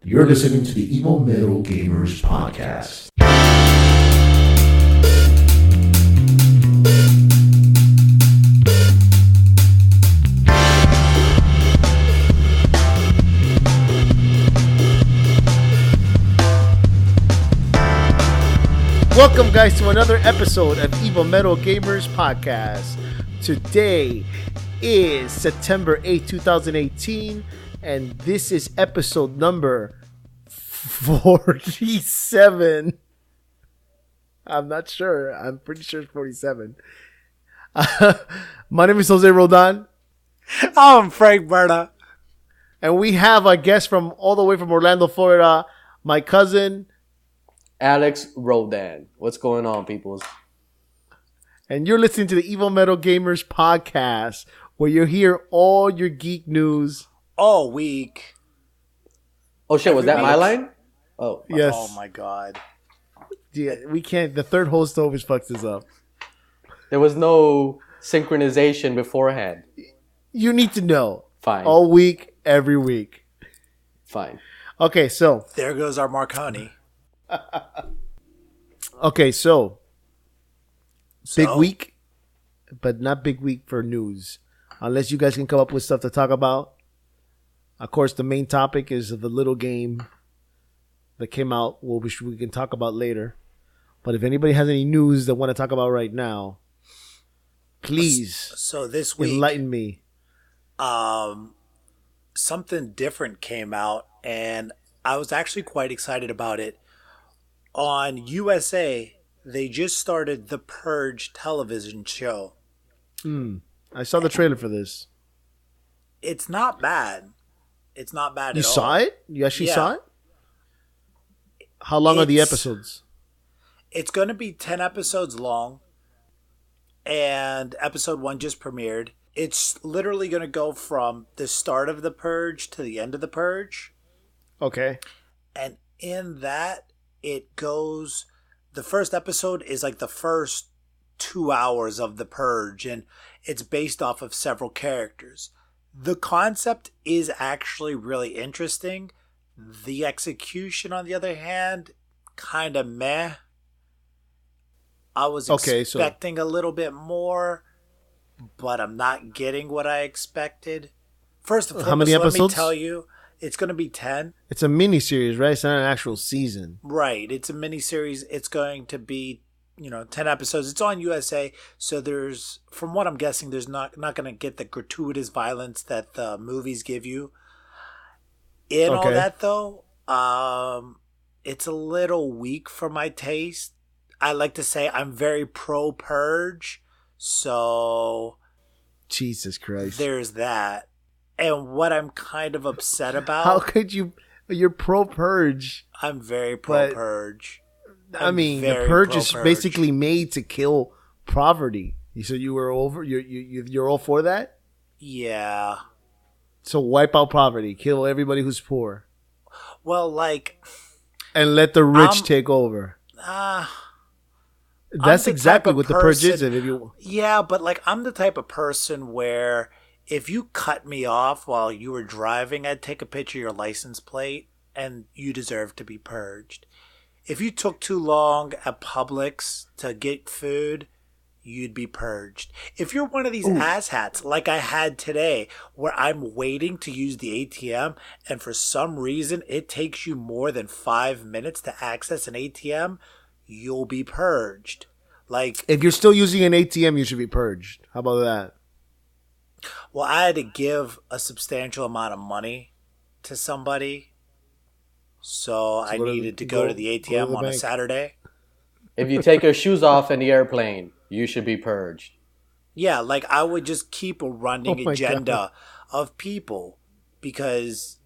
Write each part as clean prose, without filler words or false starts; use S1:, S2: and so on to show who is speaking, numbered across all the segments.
S1: You're listening to the Evil Metal Gamers Podcast.
S2: Welcome, guys, to another episode of Evil Metal Gamers Podcast. Today is September 8th, 2018, and this is episode number 47. I'm not sure. I'm pretty sure it's 47. My name is Jose Roldan.
S3: I'm Frank Berta.
S2: And we have a guest from all the way from Orlando, Florida, my cousin,
S4: Alex Roldan. What's going on, peoples?
S2: and you're listening to the Evil Metal Gamers Podcast, where you hear all your geek news.
S3: All week.
S4: Oh shit, was that my
S3: week.
S4: line? Oh.
S2: Yes.
S3: Oh my god.
S2: Yeah, we can't. The third host always fucks this up.
S4: There was no synchronization beforehand.
S2: You need to know.
S4: Fine.
S2: All week, every week.
S4: Fine.
S2: Okay, so
S3: There goes our Marconi.
S2: big
S3: So,
S2: week, but not big week for news. Unless you guys can come up with stuff to talk about. Of course, the main topic is the little game that came out, which we can talk about later. But if anybody has any news that want to talk about right now, please
S3: So this week,
S2: enlighten me.
S3: something different came out, and I was actually quite excited about it. On USA, they just started the Purge television show.
S2: I saw the trailer for this.
S3: It's not bad. It's not bad
S2: You
S3: at all.
S2: saw it? You actually
S3: Yeah.
S2: saw it? How long are the
S3: It's-
S2: episodes?
S3: It's going to be 10 episodes long, and episode 1 just premiered. It's literally going to go from the start of the Purge to the end of the Purge.
S2: Okay.
S3: And in that, it goes, the first episode is like the first 2 hours of the Purge, and it's based off of several characters. The concept is actually really interesting. The execution, on the other hand, kind of meh. I was
S2: Okay, so-
S3: expecting a little bit more, but I'm not getting what I expected. First and
S2: How
S3: foremost,
S2: many
S3: let me
S2: episodes?
S3: tell you, it's going to be 10.
S2: It's a mini series, right? It's not an actual season.
S3: Right. It's a miniseries. It's going to be, 10 episodes. It's on USA. So there's, from what I'm guessing, there's not going to get the gratuitous violence that the movies give you. In all
S2: Okay.
S3: that, though, it's a little weak for my taste. I like to say I'm very pro Purge. So
S2: Jesus Christ.
S3: there's that. And what I'm kind of upset about,
S2: How could you? You're pro Purge.
S3: I'm very pro
S2: But-
S3: Purge.
S2: I
S3: I'm
S2: mean, the
S3: very
S2: Purge is
S3: pro-Purge.
S2: basically made to kill poverty. So you were over. You're all for that.
S3: Yeah.
S2: So wipe out poverty, kill everybody who's poor,
S3: Well, like,
S2: and let the rich
S3: I'm-
S2: take over.
S3: I'm
S2: That's
S3: the
S2: exactly
S3: type of
S2: what the Purge is.
S3: person-
S2: If you
S3: yeah, but like, I'm the type of person where if you cut me off while you were driving, I'd take a picture of your license plate, and you deserve to be purged. If you took too long at Publix to get food, you'd be purged. If you're one of these asshats like I had today, where I'm waiting to use the ATM, and for some reason it takes you more than 5 minutes to access an ATM, you'll be purged. Like,
S2: if you're still using an ATM, you should be purged. How about that?
S3: well, I had to give a substantial amount of money to somebody, so I
S2: go to
S3: needed
S2: the-
S3: to go to
S2: go-
S3: the
S2: go
S3: ATM
S2: to the
S3: on a
S2: bank.
S3: Saturday.
S4: If you take your shoes off in the airplane, you should be purged.
S3: Yeah, like I would just keep a running
S2: Oh my
S3: agenda of people because,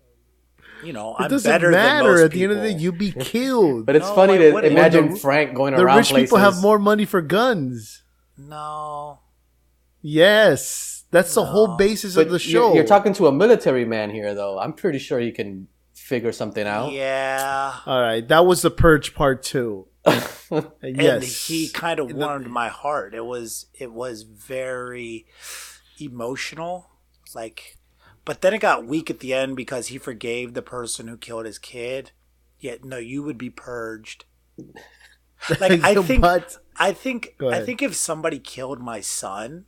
S2: It
S3: I'm
S2: doesn't
S3: better than
S2: matter.
S3: most
S2: At the end of the day,
S3: people.
S2: you be killed.
S4: But it's
S3: No,
S4: funny
S3: it
S4: to
S3: wouldn't.
S4: imagine
S2: The-
S4: Frank going
S2: the
S4: around
S2: rich
S4: places.
S2: people have more money for guns.
S3: No.
S2: Yes, that's the whole basis
S4: But
S2: of the show.
S4: you're talking to a military man here, though. I'm pretty sure he can figure something out.
S3: Yeah.
S2: All right, that was the Purge Part 2.
S3: And
S2: Yes,
S3: he kind of warmed my heart. It was very emotional. Like, But then it got weak at the end because he forgave the person who killed his kid. Yet no, you would be purged. Like I think if somebody killed my son,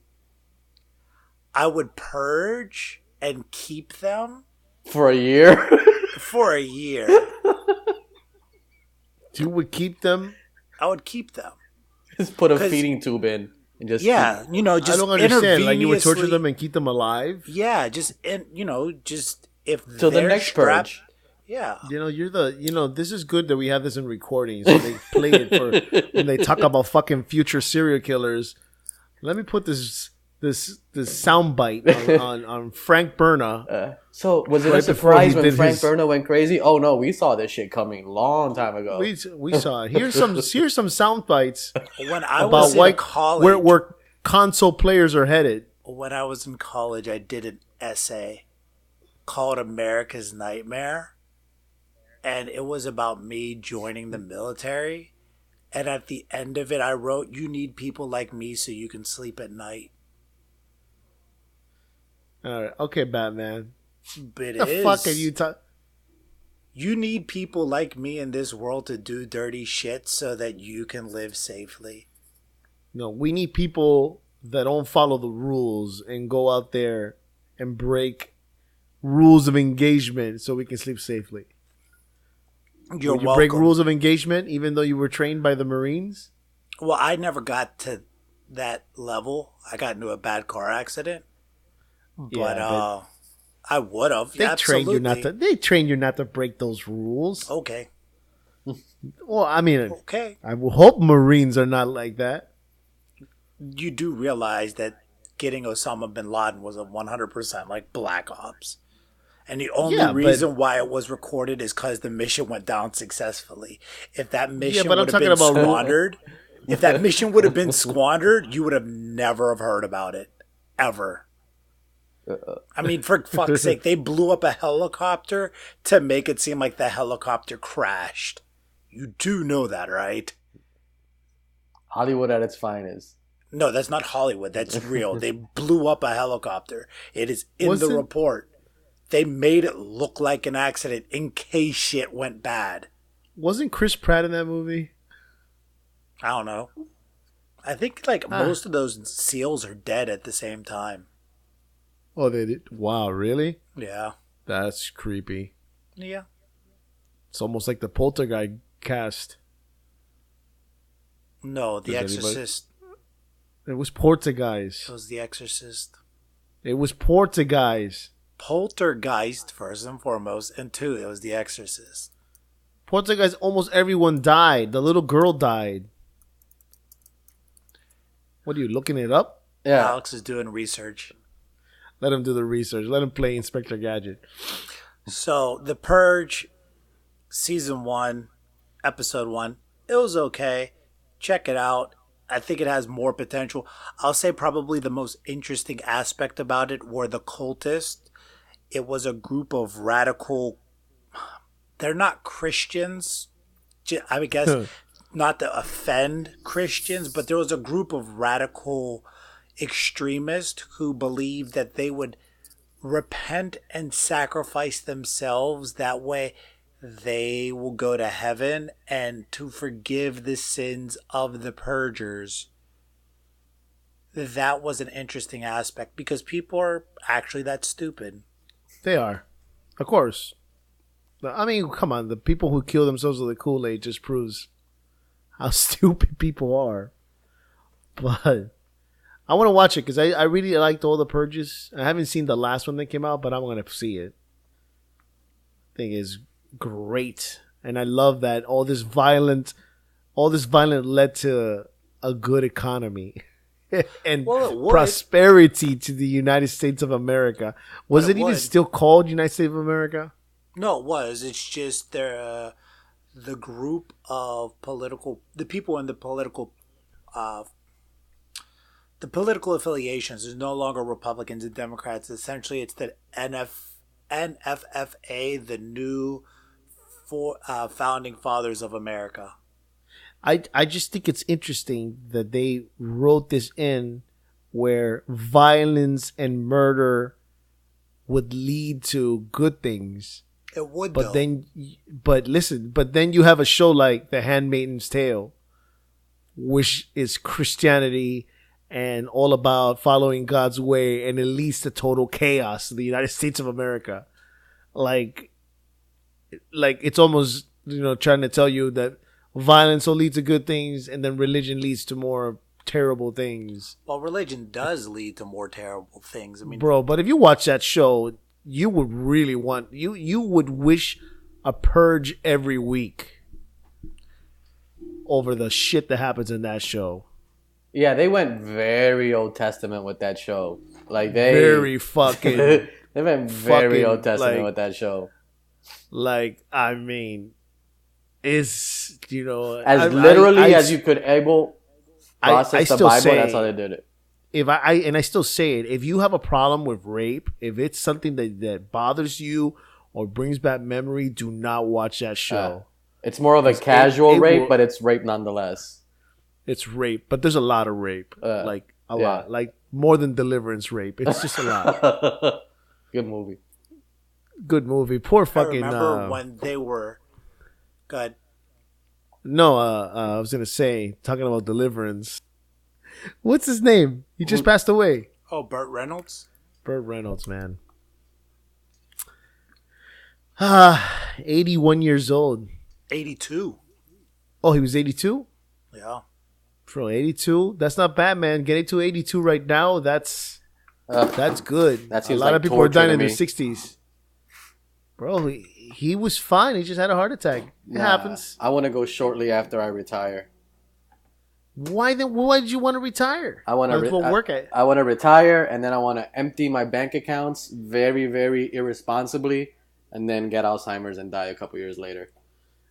S3: I would purge and keep them
S4: For a year?
S3: for a year.
S2: You would keep them?
S3: I would keep them.
S4: Just put a feeding tube in. And just
S3: Yeah, you know, just
S2: I don't understand. Like you would torture
S3: intravenously-
S2: them and keep them alive?
S3: Yeah, just if
S4: Till the
S3: they're
S4: next
S3: strapped-
S4: purge.
S3: Yeah.
S2: This is good that we have this in recording, so they play it for when they talk about fucking future serial killers. Let me put this soundbite on Frank Berna.
S4: So was it
S2: Right
S4: a surprise
S2: before he
S4: when
S2: did
S4: Frank
S2: his-
S4: Berna went crazy? Oh no, we saw this shit coming long time ago.
S2: We saw it. Here's some sound bites
S3: When I
S2: about
S3: was in
S2: white
S3: college,
S2: where console players are headed.
S3: when I was in college, I did an essay called America's Nightmare. And it was about me joining the military. And at the end of it, I wrote, "You need people like me so you can sleep at night."
S2: All right, okay, Batman.
S3: But
S2: The fuck are you talking?
S3: You need people like me in this world to do dirty shit so that you can live safely.
S2: No, we need people that don't follow the rules and go out there and break rules of engagement so we can sleep safely.
S3: You're
S2: Would you
S3: welcome.
S2: break rules of engagement even though you were trained by the Marines?
S3: Well, I never got to that level. I got into a bad car accident. But I would have.
S2: They trained you not to.
S3: Absolutely.
S2: They trained you not to break those rules.
S3: Okay.
S2: Well, I mean,
S3: Okay.
S2: I will hope Marines are not like that.
S3: You do realize that getting Osama bin Laden was a 100% like Black Ops. And the only
S2: Yeah, but-
S3: reason why it was recorded is because the mission went down successfully. If that mission
S2: but I'm
S3: would have
S2: talking
S3: been
S2: about-
S3: squandered, if that mission would have been squandered, you would have never have heard about it. Ever. I mean, for fuck's sake, they blew up a helicopter to make it seem like the helicopter crashed. You do know that, right?
S4: Hollywood at its finest.
S3: No, that's not Hollywood. That's real. They blew up a helicopter. It is in
S2: Was
S3: the
S2: it?
S3: report. They made it look like an accident in case shit went bad.
S2: Wasn't Chris Pratt in that movie?
S3: I don't know. I think like most of those SEALs are dead at the same time.
S2: Oh, they did. Wow, really?
S3: Yeah.
S2: That's creepy.
S3: Yeah.
S2: It's almost like the Poltergeist cast.
S3: No, The
S2: Does anybody-
S3: Exorcist.
S2: It was
S3: It
S2: Poltergeist.
S3: was The Exorcist.
S2: It was Poltergeist.
S3: Poltergeist, first and foremost, and two, it was The Exorcist.
S2: Poltergeist, almost everyone died. The little girl died. What are you, looking it up?
S4: Yeah.
S3: Alex is doing research.
S2: Let him do the research. Let him play Inspector Gadget.
S3: So, The Purge, Season 1, Episode 1, it was okay. Check it out. I think it has more potential. I'll say probably the most interesting aspect about it were the cultists. It was a group of radical... They're not Christians. I would guess not to offend Christians, but there was a group of radical extremists who believed that they would repent and sacrifice themselves. That way they will go to heaven and to forgive the sins of the purgers. That was an interesting aspect because people are actually that stupid.
S2: They are. Of course. I mean, come on. The people who kill themselves with the Kool-Aid just proves how stupid people are. But I want to watch it because I really liked all the Purges. I haven't seen the last one that came out, but I'm going to see it. I think it's great. And I love that all this violence led to a good economy. And
S3: Well, it would.
S2: prosperity to the United States of America. Was
S3: But
S2: it
S3: it
S2: even
S3: would.
S2: still called United States of America?
S3: No, it was. It's just the group of the people in the political affiliations. There's no longer Republicans and Democrats. Essentially, it's the NFFA, the new founding fathers of America.
S2: I just think it's interesting that they wrote this in where violence and murder would lead to good things.
S3: It would,
S2: But
S3: though.
S2: then you have a show like The Handmaid's Tale, which is Christianity and all about following God's way, and it leads to total chaos in the United States of America. Like it's almost, trying to tell you that violence will lead to good things, and then religion leads to more terrible things.
S3: Well, religion does lead to more terrible things. I mean,
S2: Bro, but if you watch that show, you would really want you would wish a purge every week over the shit that happens in that show.
S4: Yeah, they went very Old Testament with that show. Like
S2: Very fucking
S4: they went very
S2: fucking,
S4: Old Testament
S2: like-
S4: with that show.
S2: like, I mean, is
S4: As literally as you could able process
S2: I
S4: the
S2: still
S4: Bible,
S2: say-
S4: that's how they did it.
S2: If I still say it, if you have a problem with rape, if it's something that bothers you or brings back memory, do not watch that show.
S4: It's more of a casual
S2: it
S4: rape,
S2: will-
S4: but it's rape nonetheless.
S2: It's rape, but there's a lot of rape, like a
S4: yeah.
S2: lot, like more than Deliverance rape. It's just a lot.
S4: Good movie.
S2: Good movie. Poor
S3: I
S2: fucking.
S3: remember when they were. God,
S2: No, I was gonna say, talking about Deliverance. What's his name? He just passed away.
S3: oh, Burt Reynolds.
S2: Burt Reynolds, man. 81 years old.
S3: 82.
S2: Oh, he was 82?
S3: Yeah.
S2: Bro, 82? That's not bad, man. Getting to 82 right now, that's good.
S4: That
S2: A
S4: seems
S2: lot
S4: like
S2: of people are
S4: torture
S2: dying
S4: to
S2: in their
S4: me.
S2: 60s. Bro, he was fine. He just had a heart attack. It happens.
S4: I want to go shortly after I retire.
S2: Why then? Why did you want to retire?
S4: I want to
S2: Might as well work at.
S4: I want to retire, and then I want to empty my bank accounts very, very irresponsibly, and then get Alzheimer's and die a couple years later.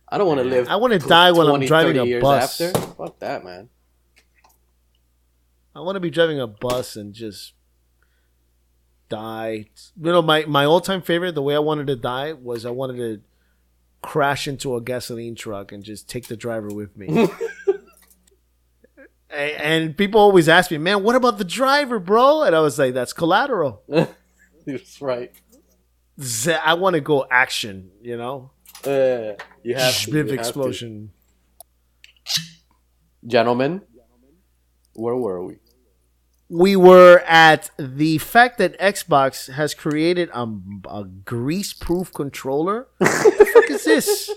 S4: I don't want to live.
S2: I want to die when I'm
S4: 20,
S2: driving
S4: 30
S2: a
S4: years
S2: bus.
S4: after. Fuck that, man.
S2: I want to be driving a bus and just die. My all-time favorite, the way I wanted to die, was I wanted to crash into a gasoline truck and just take the driver with me. And people always ask me, man, what about the driver, bro? And I was like, that's collateral.
S4: That's right.
S2: I want to go action,
S4: You have to,
S2: Big
S4: you have
S2: explosion.
S4: to. Gentlemen, where were we?
S2: We were at the fact that Xbox has created a grease-proof controller. What the fuck is this?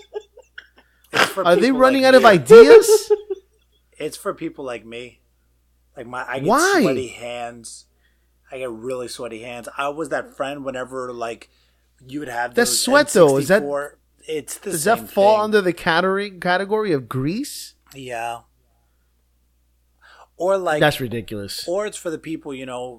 S3: It's for
S2: Are they
S3: people
S2: running
S3: like
S2: out of
S3: me.
S2: ideas?
S3: It's for people like me. Like I get
S2: Why?
S3: sweaty hands. I get really sweaty hands. I was that friend whenever like you would have
S2: That's
S3: those
S2: sweat, though. Is that-
S3: N64. It's the
S2: Does
S3: same
S2: that fall
S3: thing.
S2: under the category of grease?
S3: Yeah. Or like
S2: That's ridiculous.
S3: or it's for the people,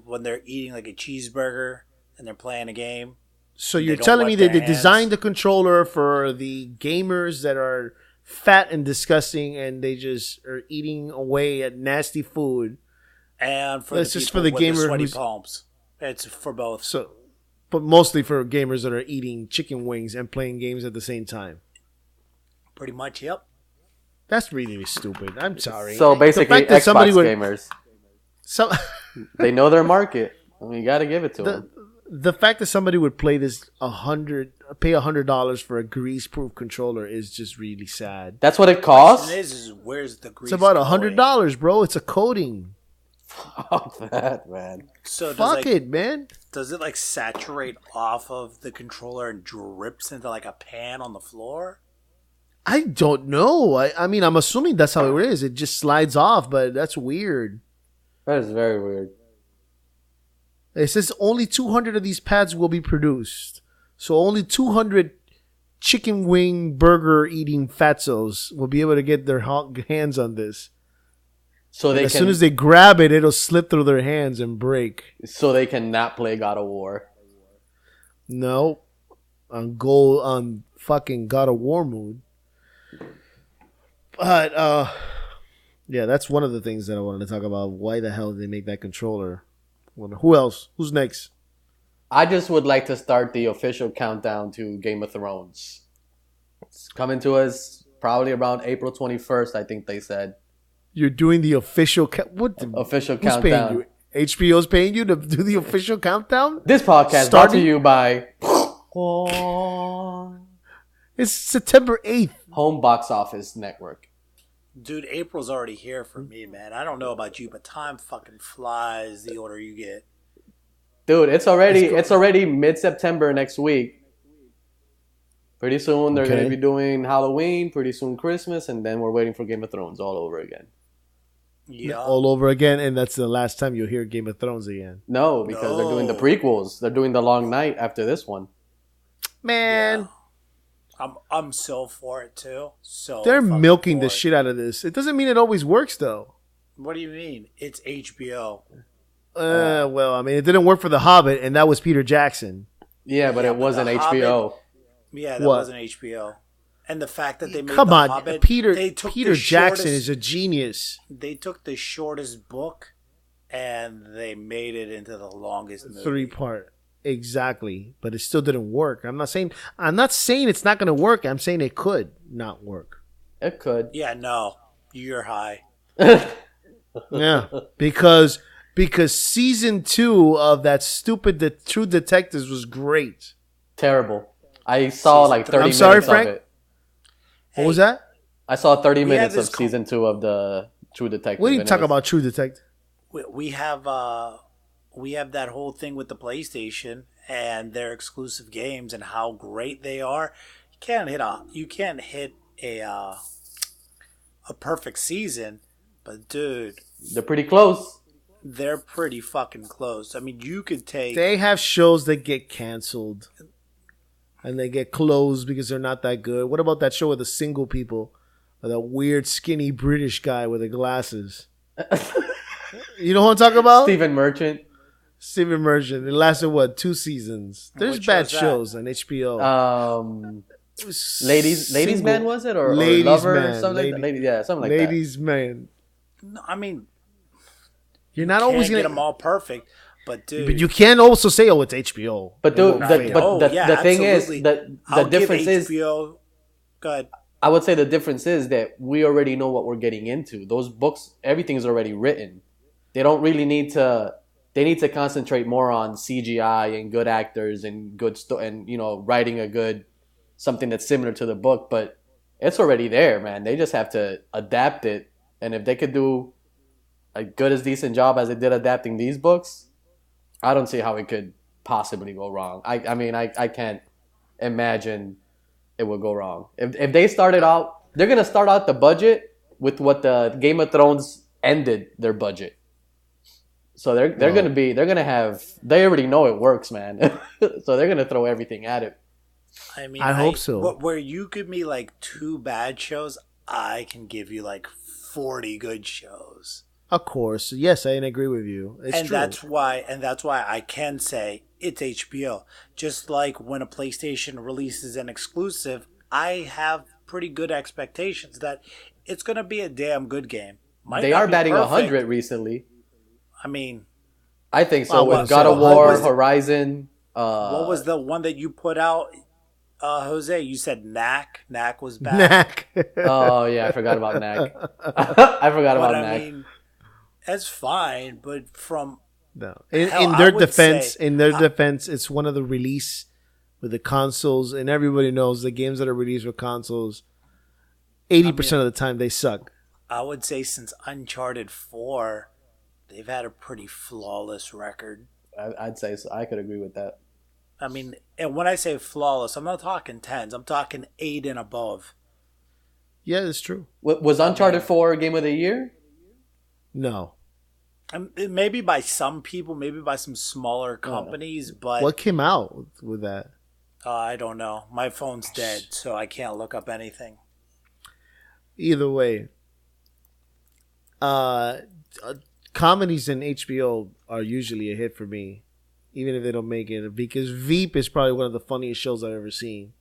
S3: when they're eating like a cheeseburger and they're playing a game.
S2: So
S3: They
S2: you're
S3: don't
S2: telling
S3: wipe
S2: me that
S3: their
S2: they
S3: hands.
S2: designed the controller for the gamers that are fat and disgusting, and they just are eating away at nasty food.
S3: And for
S2: That's
S3: the
S2: just
S3: people
S2: for the
S3: with
S2: gamer
S3: sweaty
S2: who's-
S3: palms. It's for both.
S2: So, but mostly for gamers that are eating chicken wings and playing games at the same time.
S3: Pretty much, yep.
S2: That's really stupid. I'm sorry.
S4: So
S2: The
S4: basically,
S2: fact that somebody
S4: Xbox
S2: would-
S4: gamers,
S2: So,
S4: they know their market. I mean, you got to give it to them.
S2: the fact that somebody would play this pay $100 for a grease-proof controller is just really sad.
S4: That's what it
S3: The
S4: costs.
S3: question is where's the grease?
S2: It's about
S3: going?
S2: $100, bro. It's a coating.
S4: Fuck that, man.
S3: So
S2: Fuck it, man.
S3: Does it like saturate off of the controller and drips into like a pan on the floor?
S2: I don't know. I mean, I'm assuming that's how it is. It just slides off, but that's weird.
S4: That is very weird.
S2: It says only 200 of these pads will be produced. So only 200 chicken wing burger eating fatzos will be able to get their hands on this.
S4: So they
S2: As
S4: can,
S2: soon as they grab it, it'll slip through their hands and break.
S4: so they cannot play God of War.
S2: No. On fucking God of War mood. But yeah, that's one of the things that I wanted to talk about. Why the hell did they make that controller? Who else? Who's next?
S4: I just would like to start the official countdown to Game of Thrones. It's coming to us probably around April 21st, I think they said.
S2: You're doing the official what the,
S4: Official
S2: who's paying
S4: countdown.
S2: you? HBO's paying you to do the official countdown?
S4: This podcast brought to you by
S2: It's September 8th.
S4: Home Box Office Network.
S3: Dude, April's already here for me, man. I don't know about you, but time fucking flies the older you get.
S4: Dude, it's already mid-September next week. Pretty soon they're going to be doing Halloween, pretty soon Christmas, and then we're waiting for Game of Thrones all over again.
S3: Yeah.
S2: All over again, and that's the last time you'll hear Game of Thrones again.
S4: No, because they're doing the prequels. They're doing The Long Night after this one.
S2: Man.
S3: Yeah. I'm so for it, too. So
S2: they're milking the shit out of this. It doesn't mean it always works, though.
S3: What do you mean? It's HBO.
S2: Well, I mean, it didn't work for The Hobbit, and that was Peter Jackson.
S4: Yeah, but it wasn't HBO.
S3: Yeah, that wasn't HBO. And the fact that they made
S2: Come
S3: The
S2: on,
S3: Hobbit,
S2: Peter Jackson is a genius.
S3: They took the shortest book and they made it into the longest movie.
S2: 3-part. Exactly. But it still didn't work. I'm not saying it's not going to work. I'm saying it could not work.
S4: It could.
S3: Yeah, no. You're high.
S2: Yeah. Because season 2 of that stupid True Detectives was great.
S4: Terrible. I saw like 30 minutes
S2: Frank?
S4: of it.
S2: What was that?
S4: I saw 30 minutes of season 2 of the True Detective.
S2: What do you talk about True Detective?
S3: We have that whole thing with the PlayStation and their exclusive games and how great they are. You can't hit a perfect season, but dude,
S4: they're pretty close.
S3: They're pretty fucking close. I mean, you could take.
S2: They have shows that get canceled. And they get closed because they're not that good. What about that show with the single people? Or that weird, skinny British guy with the glasses. You know what I'm talking about?
S4: Stephen Merchant.
S2: It lasted, 2 seasons? There's bad shows on HBO.
S4: Ladies Man, was it? Or
S2: Ladies
S4: Lover
S2: Man.
S4: or something like that? Yeah, something like that.
S2: Ladies Man.
S3: No, I mean,
S2: you're not always
S3: going to get them all perfect. But dude,
S2: you can also say, "Oh, it's HBO."
S4: But dude, the thing is, the difference is,
S3: HBO. Go ahead.
S4: I would say the difference is that we already know what we're getting into. Those books, everything is already written. They don't really need to. They need to concentrate more on CGI and good actors and writing something that's similar to the book. But it's already there, man. They just have to adapt it, and if they could do a decent job as they did adapting these books, I don't see how it could possibly go wrong. I mean, I can't imagine it would go wrong. If they started out, they're going to start out the budget with what the Game of Thrones ended their budget. So they already know it works, man. So they're going to throw everything at it.
S3: I mean,
S2: I hope so.
S3: Where you give me like 2 bad shows, I can give you like 40 good shows.
S2: Of course, yes, I agree with you. It's true.
S3: That's why I can say it's HBO. Just like when a PlayStation releases an exclusive, I have pretty good expectations that it's going to be a damn good game.
S4: They are batting 100 recently.
S3: I mean,
S4: I think so. With God of War, Horizon.
S3: What was the one that you put out, Jose? You said Knack. Knack was bad.
S2: Knack.
S4: Oh yeah, I forgot about Knack. I forgot about Knack.
S3: Mean, that's fine, but from
S2: in their defense, it's one of the release with the consoles, and everybody knows the games that are released with consoles, 80% of the time they suck.
S3: I would say since Uncharted 4, they've had a pretty flawless record.
S4: I'd say so. I could agree with that.
S3: I mean, and when I say flawless, I'm not talking 10s. I'm talking 8 and above.
S2: Yeah, that's true.
S4: Was Uncharted 4 Game of the Year?
S2: No.
S3: Maybe by some people, maybe by some smaller companies, but...
S2: What came out with that?
S3: I don't know. My phone's dead, so I can't look up anything.
S2: Either way. Comedies in HBO are usually a hit for me, even if they don't make it, because Veep is probably one of the funniest shows I've ever seen.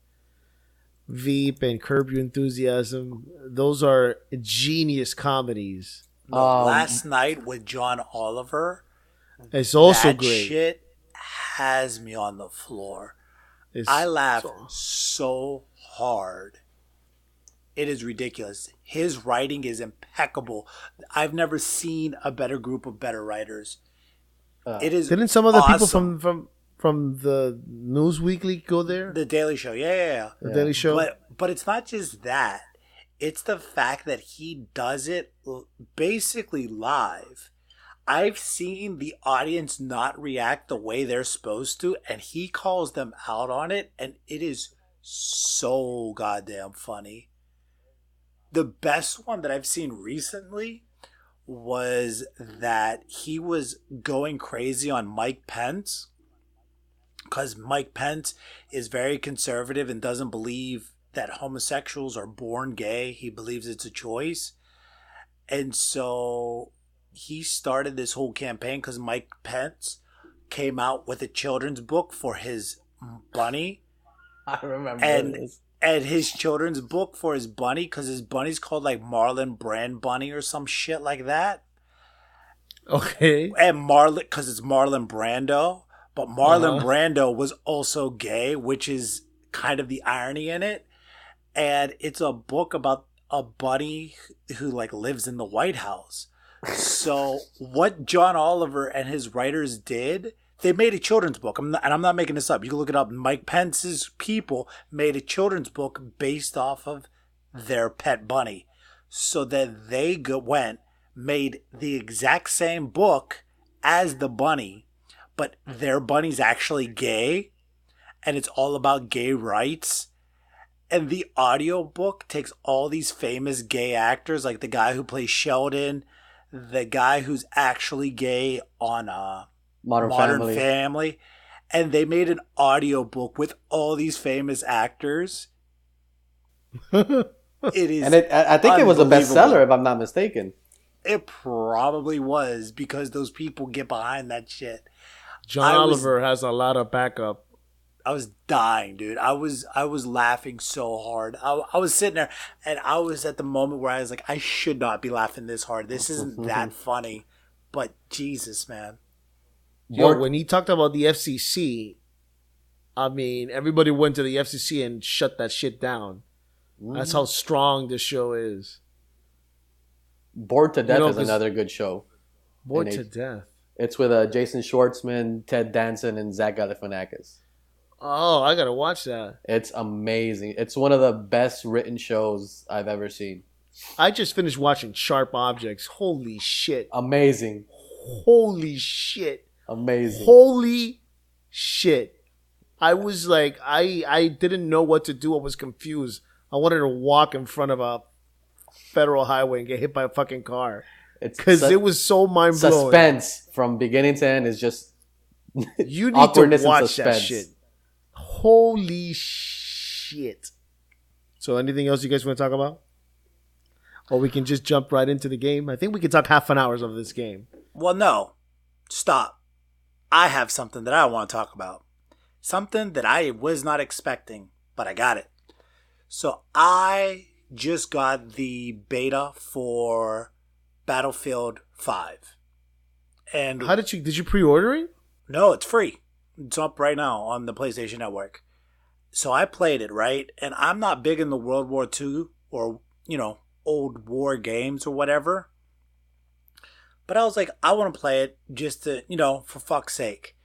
S2: Veep and Curb Your Enthusiasm, those are genius comedies.
S3: Last Night with John Oliver,
S2: it's also
S3: that
S2: great.
S3: Shit has me on the floor. I laughed so hard. It is ridiculous. His writing is impeccable. I've never seen a better group of better writers. It is.
S2: Didn't some of the people
S3: awesome.
S2: from the News Weekly go there?
S3: The Daily Show, yeah.
S2: The Daily Show.
S3: But it's not just that. It's the fact that he does it basically live. I've seen the audience not react the way they're supposed to, and he calls them out on it, and it is so goddamn funny. The best one that I've seen recently was that he was going crazy on Mike Pence, because Mike Pence is very conservative and doesn't believe that homosexuals are born gay. He believes it's a choice. And so he started this whole campaign because Mike Pence came out with a children's book for his bunny.
S4: I remember this.
S3: And his children's book for his bunny, because his bunny's called like Marlon Brand Bunny or some shit like that.
S2: Okay.
S3: And Marlon, because it's Marlon Brando. But Marlon Brando was also gay, which is kind of the irony in it. And it's a book about a bunny who like lives in the White House. So what John Oliver and his writers did, they made a children's book. I'm not making this up. You can look it up. Mike Pence's people made a children's book based off of their pet bunny. So that they made the exact same book as the bunny, but their bunny's actually gay, and it's all about gay rights. And the audiobook takes all these famous gay actors, like the guy who plays Sheldon, the guy who's actually gay on Modern Family, and they made an audiobook with all these famous actors. It is,
S4: and I think it was a bestseller, if I'm not mistaken.
S3: It probably was, because those people get behind that shit.
S2: John Oliver has a lot of backup.
S3: I was dying, dude. I was laughing so hard. I was sitting there, and I was at the moment where I was like, I should not be laughing this hard. This isn't that funny. But Jesus, man.
S2: Yo, when he talked about the FCC, I mean, everybody went to the FCC and shut that shit down. That's how strong this show is.
S4: Bored to Death is another good show.
S2: Bored to Death.
S4: It's with Jason Schwartzman, Ted Danson, and Zach Galifianakis.
S2: Oh, I gotta watch that.
S4: It's amazing. It's one of the best written shows I've ever seen.
S2: I just finished watching Sharp Objects. Holy shit.
S4: Amazing.
S2: Holy shit.
S4: Amazing.
S2: Holy shit. I was like, I didn't know what to do. I was confused. I wanted to walk in front of a federal highway and get hit by a fucking car. Because it was so mind-blowing.
S4: Suspense from beginning to end is just
S2: you need to watch that shit. Holy shit. So anything else you guys want to talk about? Or we can just jump right into the game? I think we can talk half an hour of this game.
S3: Well, no. Stop. I have something that I want to talk about. Something that I was not expecting, but I got it. So I just got the beta for Battlefield 5. And
S2: how did you pre-order it?
S3: No, it's free. It's up right now on the PlayStation Network. So I played it, right? And I'm not big in the World War II or, old war games or whatever. But I was like, I want to play it just to, for fuck's sake.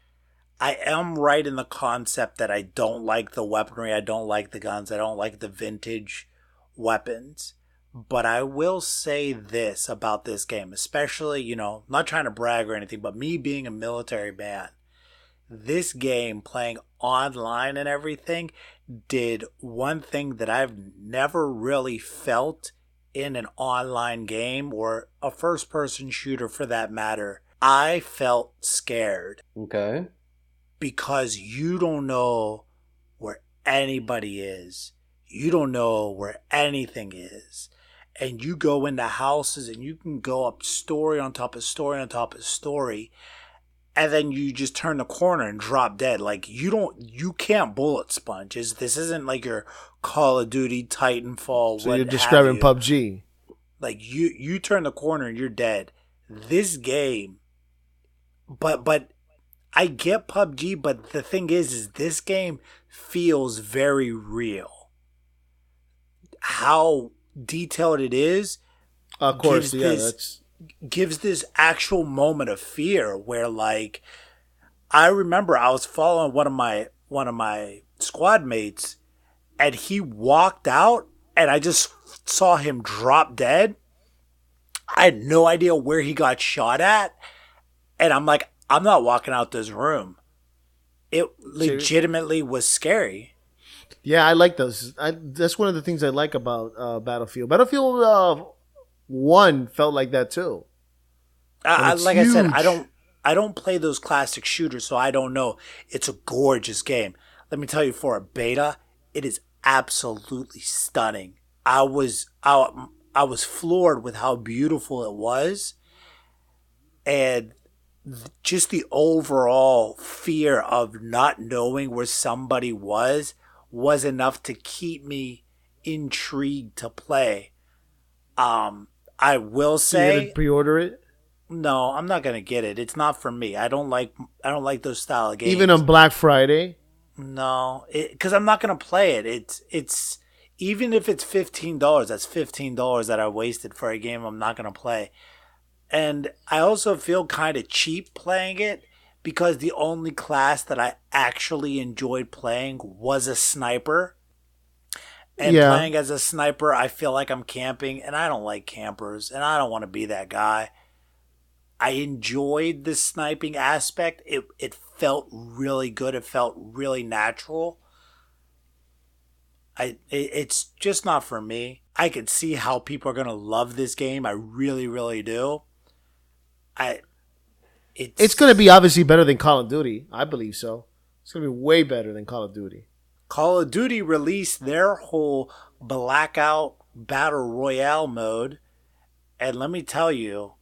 S3: I am right in the concept that I don't like the weaponry. I don't like the guns. I don't like the vintage weapons. But I will say this about this game, especially, not trying to brag or anything, but me being a military man. This game, playing online and everything, did one thing that I've never really felt in an online game or a first-person shooter for that matter. I felt scared.
S4: Okay.
S3: Because you don't know where anybody is. You don't know where anything is. And you go into houses and you can go up story on top of story on top of story. And then you just turn the corner and drop dead. Like, you can't bullet sponge. This isn't like your Call of Duty, Titanfall,
S2: so you're describing PUBG.
S3: Like, you turn the corner and you're dead. This game, but I get PUBG, but the thing is this game feels very real. How detailed it is.
S2: Of course, yeah.
S3: gives this actual moment of fear where, like, I remember I was following one of my squad mates, and he walked out, and I just saw him drop dead. I had no idea where he got shot at, and I'm like, I'm not walking out this room. It legitimately was scary.
S2: Yeah, I like those. That's one of the things I like about Battlefield. Battlefield 1 felt like that too.
S3: Like huge. I said, I don't play those classic shooters, so I don't know. It's a gorgeous game. Let me tell you, for a beta, it is absolutely stunning. I was floored with how beautiful it was, and just the overall fear of not knowing where somebody was enough to keep me intrigued to play. I will say,
S2: you gonna pre-order it?
S3: No, I'm not gonna get it. It's not for me. I don't like those style of games.
S2: Even on Black Friday?
S3: No, because I'm not gonna play it. It's even if it's $15, that's $15 that I wasted for a game I'm not gonna play. And I also feel kind of cheap playing it because the only class that I actually enjoyed playing was a sniper. And playing as a sniper, I feel like I'm camping, and I don't like campers, and I don't want to be that guy. I enjoyed the sniping aspect. It felt really good. It felt really natural. It's just not for me. I could see how people are going to love this game. I really, really do.
S2: It's going to be obviously better than Call of Duty. I believe so. It's going to be way better than Call of Duty.
S3: Call of Duty released their whole Blackout Battle Royale mode, and let me tell you,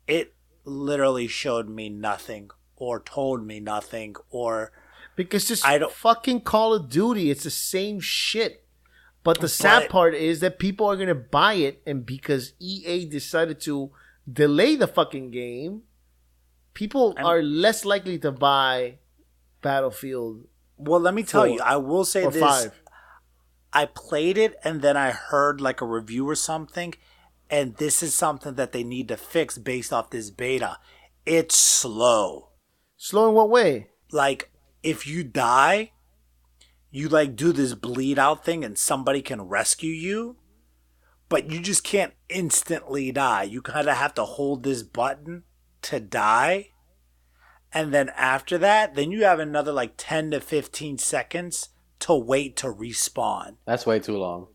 S3: it literally showed me nothing or told me nothing or...
S2: Because just fucking Call of Duty, it's the same shit. But the sad part is that people are going to buy it, and because EA decided to delay the fucking game, people are less likely to buy Battlefield.
S3: Well, let me tell you, I will say this.
S2: 5.
S3: I played it, and then I heard like a review or something, and this is something that they need to fix based off this beta. It's slow.
S2: Slow in what way?
S3: Like, if you die, you like do this bleed out thing and somebody can rescue you, but you just can't instantly die. You kind of have to hold this button to die. And then after that, then you have another like 10 to 15 seconds to wait to respawn.
S4: That's way too long.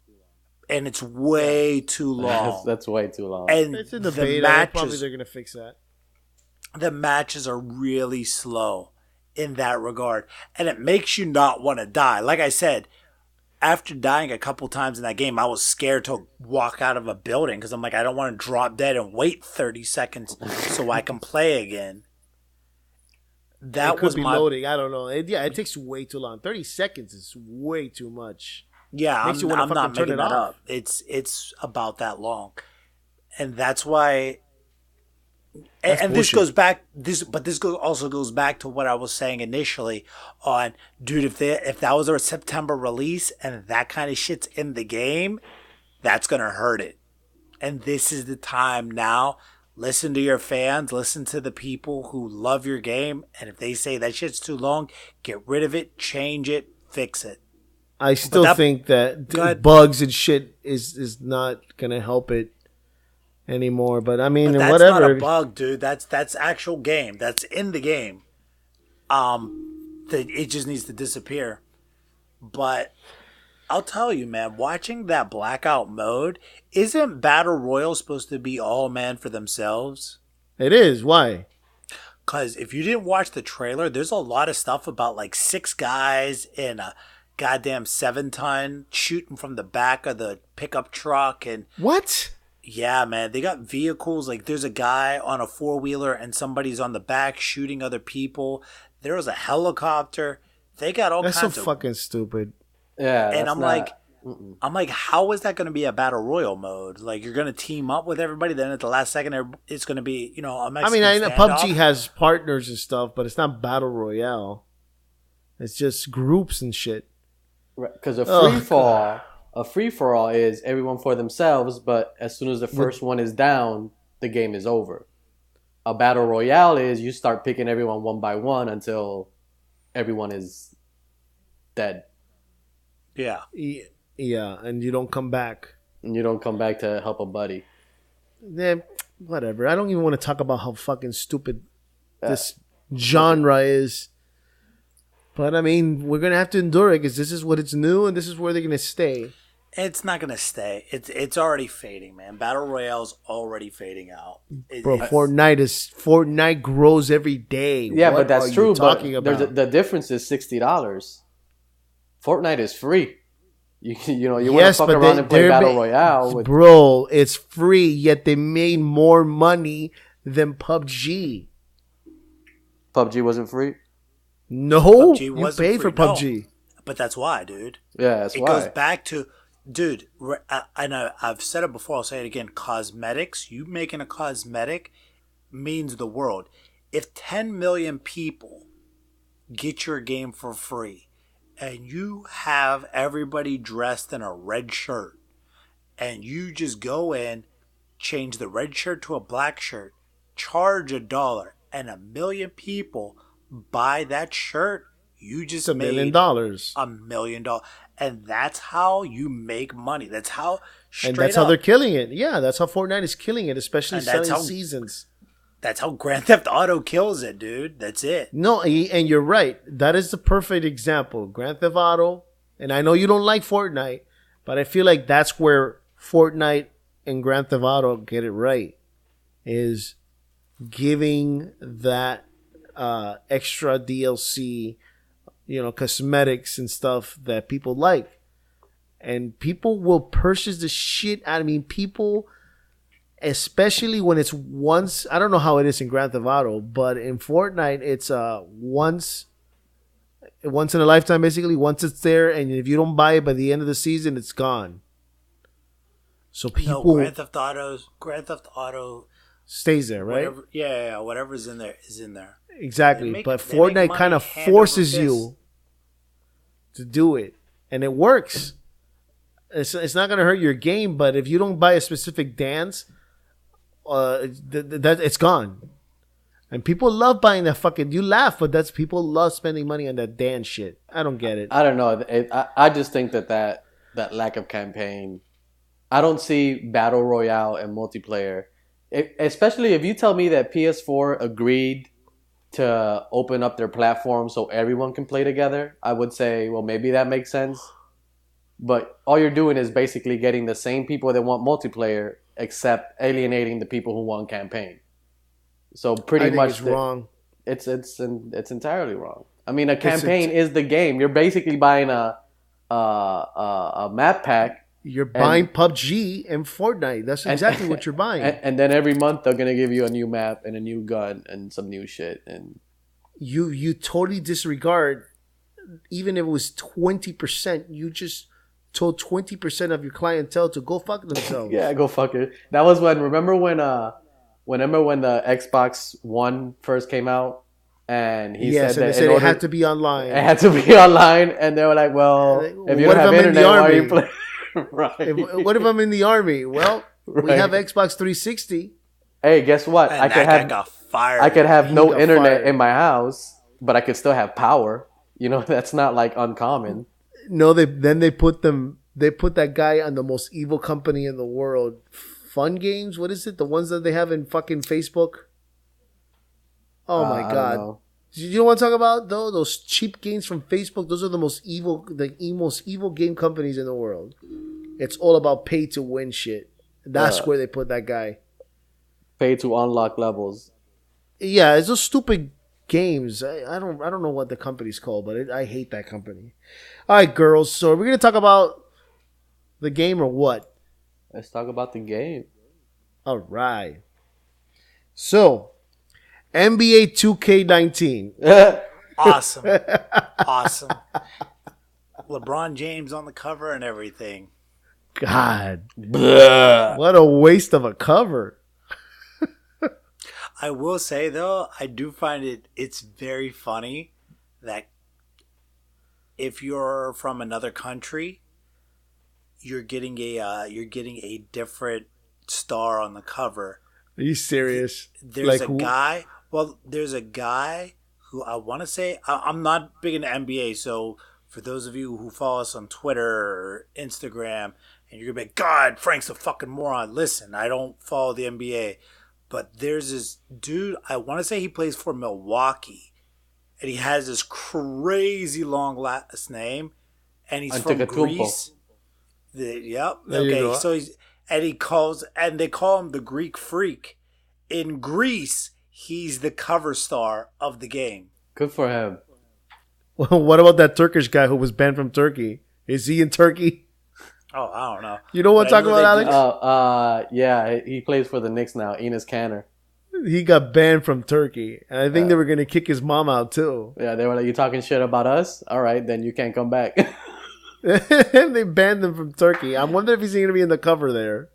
S3: And it's way too long.
S4: That's way too long.
S2: And it's in the beta. Probably they're going to fix that.
S3: The matches are really slow in that regard. And it makes you not want to die. Like I said, after dying a couple times in that game, I was scared to walk out of a building because I'm like, I don't want to drop dead and wait 30 seconds so I can play again. That
S2: it could be loading. I don't know. It takes way too long. 30 seconds is way too much.
S3: Yeah, I'm not making that up. It's about that long, and that's why. And this goes back. This also goes back to what I was saying initially on, dude. If that was a September release and that kind of shit's in the game, that's gonna hurt it. And this is the time now. Listen to your fans. Listen to the people who love your game. And if they say that shit's too long, get rid of it, change it, fix it.
S2: I still think that bugs and shit is not going to help it anymore. But I mean,
S3: that's
S2: whatever.
S3: That's not a bug, dude. That's actual game. That's in the game. It just needs to disappear. But I'll tell you, man, watching that Blackout mode, isn't Battle Royale supposed to be all man for themselves?
S2: It is. Why?
S3: Because if you didn't watch the trailer, there's a lot of stuff about like 6 guys in a goddamn 7-ton shooting from the back of the pickup truck. And
S2: what?
S3: Yeah, man. They got vehicles. Like there's a guy on a 4-wheeler and somebody's on the back shooting other people. There was a helicopter. They got all kinds of...
S2: That's so fucking stupid.
S4: Yeah,
S3: and I'm like, how is that going to be a battle royal mode? Like, you're going to team up with everybody, then at the last second, it's going to be, a Mexican
S2: I know PUBG has partners and stuff, but it's not battle royale. It's just groups and shit.
S4: Because a free for all is everyone for themselves, but as soon as the first one is down, the game is over. A battle royale is you start picking everyone one by one until everyone is dead.
S3: Yeah.
S2: Yeah, and you don't come back.
S4: And you don't come back to help a buddy.
S2: Then whatever. I don't even want to talk about how fucking stupid this genre is. But I mean, we're gonna have to endure it because this is what it's new, and this is where they're gonna stay.
S3: It's not gonna stay. It's already fading, man. Battle Royale's already fading out.
S2: Bro, Fortnite grows every day.
S4: Yeah,
S2: What
S4: but that's
S2: are
S4: true.
S2: you
S4: But
S2: talking about?
S4: the difference is $60. Fortnite is free. You want to fuck around and play Battle Royale with
S2: bro, it's free, yet they made more money than PUBG.
S4: PUBG wasn't free.
S2: No,
S3: PUBG
S2: you
S3: wasn't
S2: pay for
S3: free. No.
S2: PUBG.
S3: But that's why, dude.
S4: Yeah, that's
S3: It
S4: why.
S3: goes back to, dude, I know I've said it before, I'll say it again. Cosmetics, you making a cosmetic means the world. If 10 million people get your game for free and you have everybody dressed in a red shirt and you just go in, change the red shirt to a black shirt, charge $1, and 1 million people buy that shirt, you just
S2: It's $1
S3: made
S2: million.
S3: $1 million. And that's how you make money. That's how
S2: And that's how they're killing it. Yeah, that's how Fortnite is killing it, especially
S3: And that's
S2: selling
S3: how-
S2: seasons.
S3: That's how Grand Theft Auto kills it, dude. That's it.
S2: No, and you're right. That is the perfect example. Grand Theft Auto, and I know you don't like Fortnite, but I feel like that's where Fortnite and Grand Theft Auto get it right, is giving that extra DLC, cosmetics and stuff that people like. And people will purchase the shit out of me. People, especially when it's once, I don't know how it is in Grand Theft Auto, but in Fortnite, it's once in a lifetime, basically. Once it's there, and if you don't buy it by the end of the season, it's gone. So people
S3: No, Grand Theft Auto
S2: stays there, right?
S3: whatever, yeah, whatever's in there is in there.
S2: Exactly.
S3: They
S2: but
S3: make money
S2: Fortnite kind of
S3: hand over
S2: forces
S3: fist.
S2: you to do it, and it works. It's not going to hurt your game, but if you don't buy a specific dance, that it's gone. And people love buying that fucking. You laugh, but that's people love spending money on that dance shit. I don't get it.
S4: I don't know. I just think that lack of campaign. I don't see battle royale and multiplayer, especially if you tell me that PS4 agreed to open up their platform so everyone can play together. I would say, well, maybe that makes sense. But all you're doing is basically getting the same people that want multiplayer, except alienating the people who want campaign. So pretty
S2: I think
S4: much
S2: it's wrong.
S4: It's entirely wrong. I mean, a campaign is the game. You're basically buying a map pack.
S2: You're buying PUBG and Fortnite. That's exactly what you're buying.
S4: And then every month they're gonna give you a new map and a new gun and some new shit. And
S2: you totally disregard, even if it was 20%, you just told 20% of your clientele to go fuck themselves.
S4: yeah, go fuck it. That was remember when the Xbox One first came out, and he
S2: Yes,
S4: said
S2: and
S4: that
S2: they said it had to be online.
S4: it had to be online, and they were like, well, if you
S2: What
S4: don't
S2: if
S4: have
S2: I'm in the
S4: internet, why are you
S2: army?
S4: playing? Right.
S2: What if I'm in the army? Well, we
S4: Right.
S2: have Xbox 360.
S4: Hey, guess what?
S3: And
S4: I could
S3: that guy
S4: have
S3: got fired.
S4: I could have
S2: He
S4: no
S2: got
S4: internet
S2: fired.
S4: in my house, but I could still have power. That's not like uncommon.
S2: No, they put that guy on the most evil company in the world. Fun Games? What is it? The ones that they have in fucking Facebook? Oh my
S4: I don't
S2: god.
S4: know.
S2: You know what I'm talking about though? Those cheap games from Facebook, those are the most evil game companies in the world. It's all about pay to win shit. That's where they put that guy.
S4: Pay to unlock levels.
S2: Yeah, it's those stupid games. I don't know what the company's called, but I hate that company. All right, girls. So we're gonna talk about the game or what?
S4: Let's talk about the game.
S2: All right. So NBA 2K19.
S3: Awesome. Awesome. LeBron James on the cover and everything.
S2: God, what a waste of a cover.
S3: I will say though, I do find it's very funny that if you're from another country, you're getting a different star on the cover
S2: Are you serious?
S3: There's a guy. Well, there's a guy who I want to say I'm not big into NBA, so for those of you who follow us on Twitter or Instagram, and you're gonna be like, God, Frank's a fucking moron. Listen, I don't follow the NBA, but there's this dude. I want to say he plays for Milwaukee, and he has this crazy long last name, and he's from Greece. Yep. Okay. So they call him the Greek Freak. In Greece, he's the cover star of the game.
S4: Good for him.
S2: Well, what about that Turkish guy who was banned from Turkey? Is he in Turkey?
S3: Oh, I don't know.
S2: You know what I'm talking about, Alex?
S4: Yeah, he plays for the Knicks now. Enes Kanter.
S2: He got banned from Turkey, and I think they were going to kick his mom out too.
S4: Yeah, they were like, "You talking shit about us? All right, then you can't come back."
S2: They banned him from Turkey. I wonder if he's going to be in the cover there.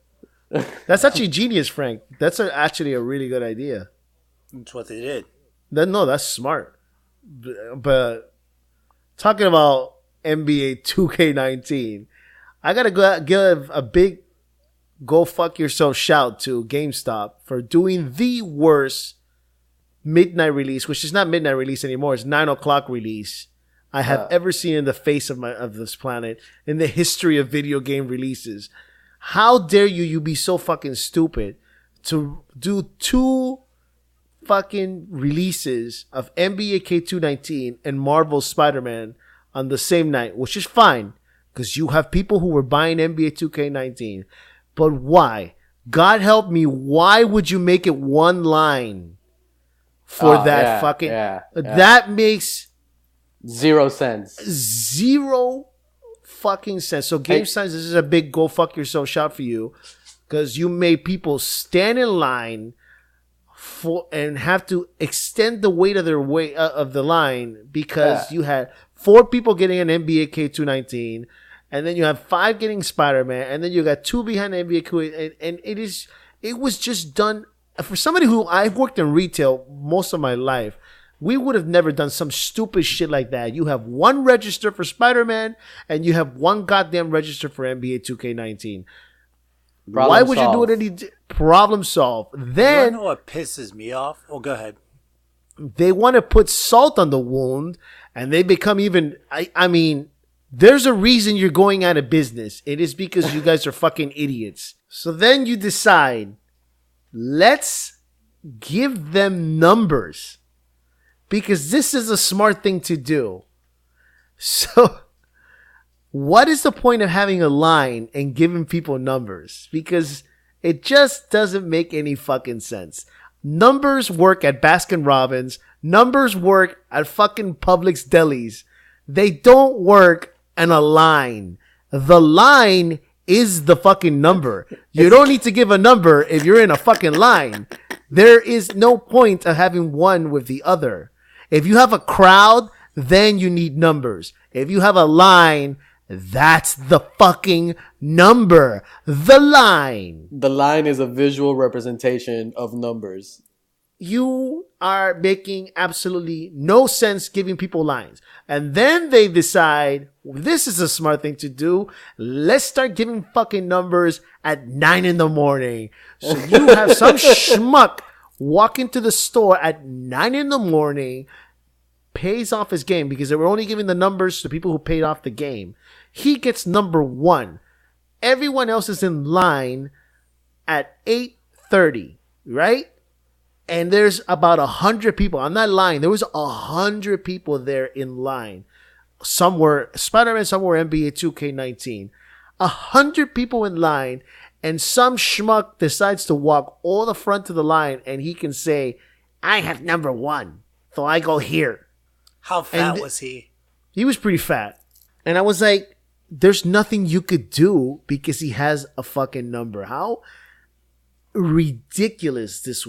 S2: That's actually genius, Frank. That's actually a really good idea.
S3: That's what they did.
S2: No, that's smart. But talking about NBA 2K19, I got to give a big go fuck yourself shout to GameStop for doing the worst midnight release, which is not midnight release anymore. It's 9 o'clock release I have ever seen in the face of this planet in the history of video game releases. How dare you be so fucking stupid to do 2 fucking releases of NBA K219 and Marvel Spider-Man on the same night, which is fine because you have people who were buying NBA 2K19. But why? God help me, why would you make it one line for that fucking... That makes...
S4: Zero sense.
S2: Zero fucking sense. So GameStop, this is a big go fuck yourself shout for you because you made people stand in line for and have to extend the weight of their of the line because you had 4 people getting an NBA K219 and then you have 5 getting Spider-Man and then you got 2 behind NBA K, and it was just done for somebody who I've worked in retail most of my life. We would have never done some stupid shit like that. You have 1 register for Spider-Man and you have 1 goddamn register for NBA 2K19. Why would you do it any problem solved? Then,
S3: you know what pisses me off? Oh, go ahead.
S2: They want to put salt on the wound and they become even... I mean, there's a reason you're going out of business. It is because you guys are fucking idiots. So then you decide, let's give them numbers. Because this is a smart thing to do. So, what is the point of having a line and giving people numbers? Because it just doesn't make any fucking sense. Numbers work at Baskin-Robbins. Numbers work at fucking Publix delis. They don't work in a line. The line is the fucking number. You don't need to give a number if you're in a fucking line. There is no point of having one with the other. If you have a crowd, then you need numbers. If you have a line, that's the fucking number. The line.
S4: The line is a visual representation of numbers.
S2: You are making absolutely no sense giving people lines. And then they decide, this is a smart thing to do. Let's start giving fucking numbers at 9 in the morning. So you have some schmuck walk into the store at 9 in the morning, pays off his game because they were only giving the numbers to people who paid off the game. He gets number 1. Everyone else is in line at 8:30, right? And there's about 100 people. I'm not lying. There was 100 people there in line. Some were Spider-Man, some were NBA 2K19. 100 people in line. And some schmuck decides to walk all the front to the line and he can say, I have number 1. So I go here.
S3: How fat was he?
S2: He was pretty fat. And I was like, there's nothing you could do because he has a fucking number. How ridiculous this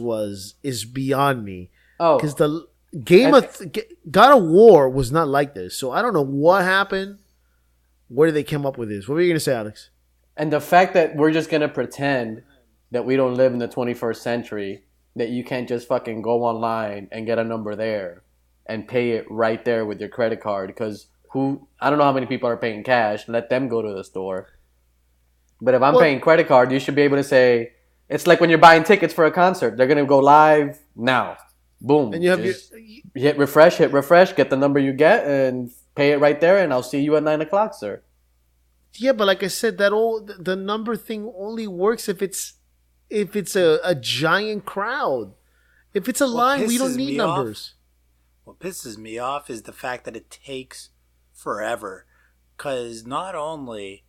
S2: is beyond me. Oh. Because the God of War was not like this. So I don't know what happened. Where did they come up with this? What were you going to say, Alex?
S4: And the fact that we're just going to pretend that we don't live in the 21st century, that you can't just fucking go online and get a number there and pay it right there with your credit card. Because I don't know how many people are paying cash. Let them go to the store. But if I'm paying credit card, you should be able to say, It's like when you're buying tickets for a concert. They're gonna go live now. Boom.
S2: And you have
S4: hit refresh, get the number you get, and pay it right there. And I'll see you at 9:00, sir.
S2: Yeah, but like I said, the number thing only works if it's a giant crowd. If it's a line, we don't need numbers.
S3: What pisses me off is the fact that it takes forever. Because not only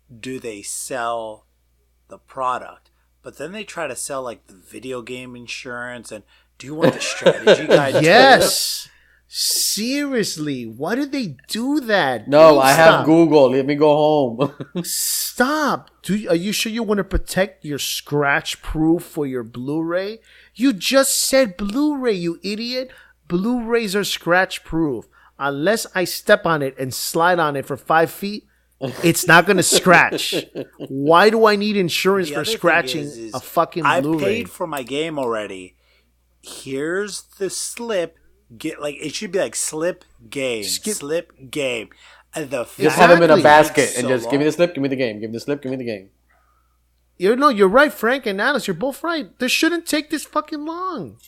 S3: do they sell the product, but then they try to sell like the video game insurance and do you want the strategy guide?
S2: Yes. Seriously, why did they do that?
S4: No,
S2: Please
S4: I
S2: stop.
S4: have Google. Let me go home.
S2: Stop. Are you sure you want to protect your scratch proof for your Blu-ray? You just said Blu-ray, you idiot. Blu-rays are scratch proof. Unless I step on it and slide on it for 5 feet, it's not going to scratch. Why do I need insurance for scratching a fucking Blu-ray?
S3: I paid for my game already. Here's the slip. It should be like slip game. Slip game.
S4: Just have them in a basket and just give me the slip, give me the game. Give me the slip, give me the game.
S2: You're right, Frank and Alice. You're both right. This shouldn't take this fucking long.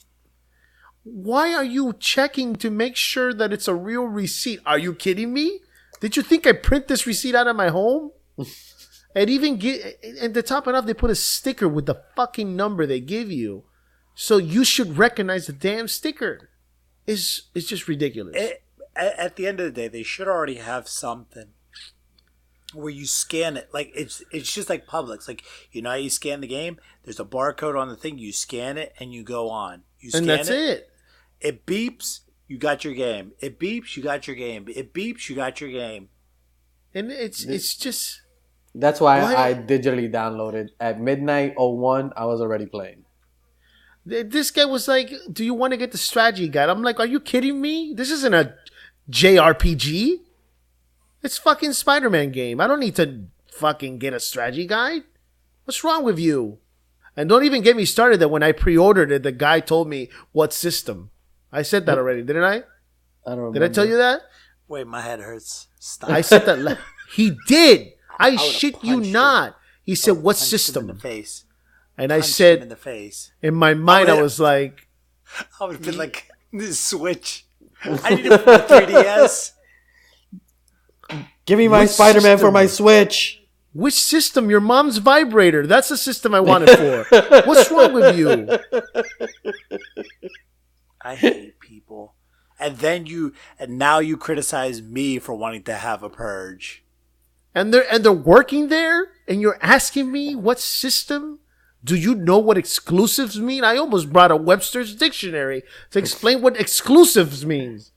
S2: Why are you checking to make sure that it's a real receipt? Are you kidding me? Did you think I print this receipt out of my home? And to top it off, they put a sticker with the fucking number they give you. So you should recognize the damn sticker. It's just ridiculous.
S3: At the end of the day, they should already have something where you scan it. Like it's just like Publix. Like, you know how you scan the game? There's a barcode on the thing. You scan it and you go on. You scan
S2: and that's it.
S3: It beeps. You got your game. It beeps. You got your game. It beeps. You got your game.
S2: And it's just.
S4: That's why I digitally downloaded at midnight 01. I was already playing.
S2: This guy was like, "Do you want to get the strategy guide?" I'm like, "Are you kidding me? This isn't a JRPG. It's fucking Spider-Man game. I don't need to fucking get a strategy guide. What's wrong with you?" And don't even get me started that when I pre-ordered it, the guy told me what system. I said that already, didn't I?
S4: I don't remember.
S2: Did I tell you that?
S3: Wait, my head hurts. Stop.
S2: I said that. He did. I shit you not. He said, "What system?"
S3: In the face.
S2: And I said,
S3: in the face.
S2: In my mind, I was like,
S3: I would have been like, "This Switch. I need a 3DS.
S4: Give me my Spider-Man for my Switch."
S2: "Which system? Your mom's vibrator. That's the system I want it for." What's wrong with you?
S3: I hate people. And now you criticize me for wanting to have a purge.
S2: And they're working there, and you're asking me what system? Do you know what exclusives mean? I almost brought a Webster's dictionary to explain what exclusives means.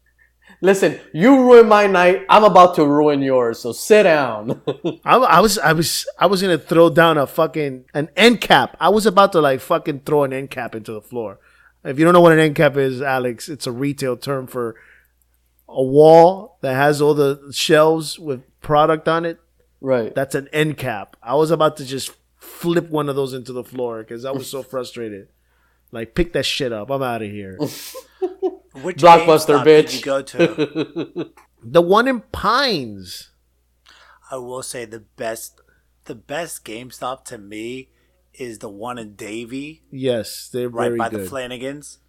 S4: Listen, you ruined my night. I'm about to ruin yours. So sit down.
S2: I was gonna throw down an end cap. I was about to fucking throw an end cap into the floor. If you don't know what an end cap is, Alex, it's a retail term for a wall that has all the shelves with product on it.
S4: Right.
S2: That's an end cap. I was about to just flip one of those into the floor because I was so frustrated. Pick that shit up. I'm out of here.
S3: Which
S4: Blockbuster,
S3: GameStop
S4: bitch.
S3: did you go to?
S2: The one in Pines.
S3: I will say the best GameStop to me is the one in Davie.
S2: Yes, they're
S3: right
S2: very
S3: by
S2: good.
S3: the Flanagan's.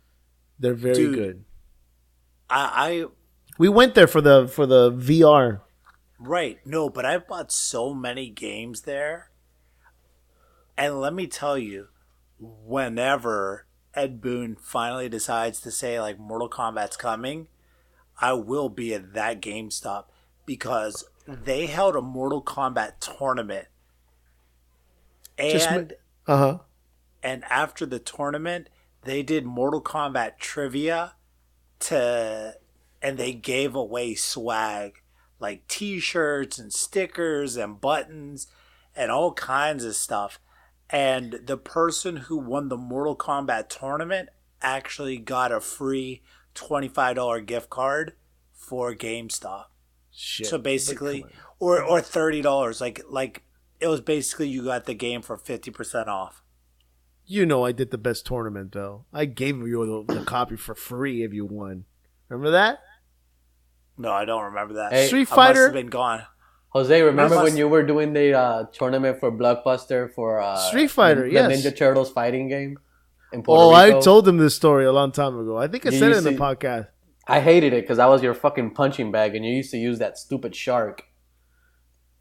S2: They're very
S3: Dude,
S2: good.
S3: We
S2: went there for the VR.
S3: Right. No, but I've bought so many games there. And let me tell you, whenever Ed Boon finally decides to say Mortal Kombat's coming, I will be at that GameStop because they held a Mortal Kombat tournament. And and after the tournament, they did Mortal Kombat trivia and they gave away swag like t-shirts and stickers and buttons and all kinds of stuff. And the person who won the Mortal Kombat tournament actually got a free $25 gift card for GameStop.
S2: Shit.
S3: So basically, or $30. Like it was basically you got the game for 50% off.
S2: You know I did the best tournament, though. I gave you the copy for free if you won. Remember that?
S3: No, I don't remember that.
S2: Street Fighter.
S3: I must have been gone.
S4: Jose, remember when you were doing the tournament for Blockbuster for
S2: Street Fighter?
S4: the
S2: Yes,
S4: Ninja Turtles fighting game in Puerto Rico?
S2: I told them this story a long time ago. I think I
S4: You
S2: said it in
S4: used
S2: the
S4: to-
S2: podcast.
S4: I hated it because I was your fucking punching bag, and you used to use that stupid shark.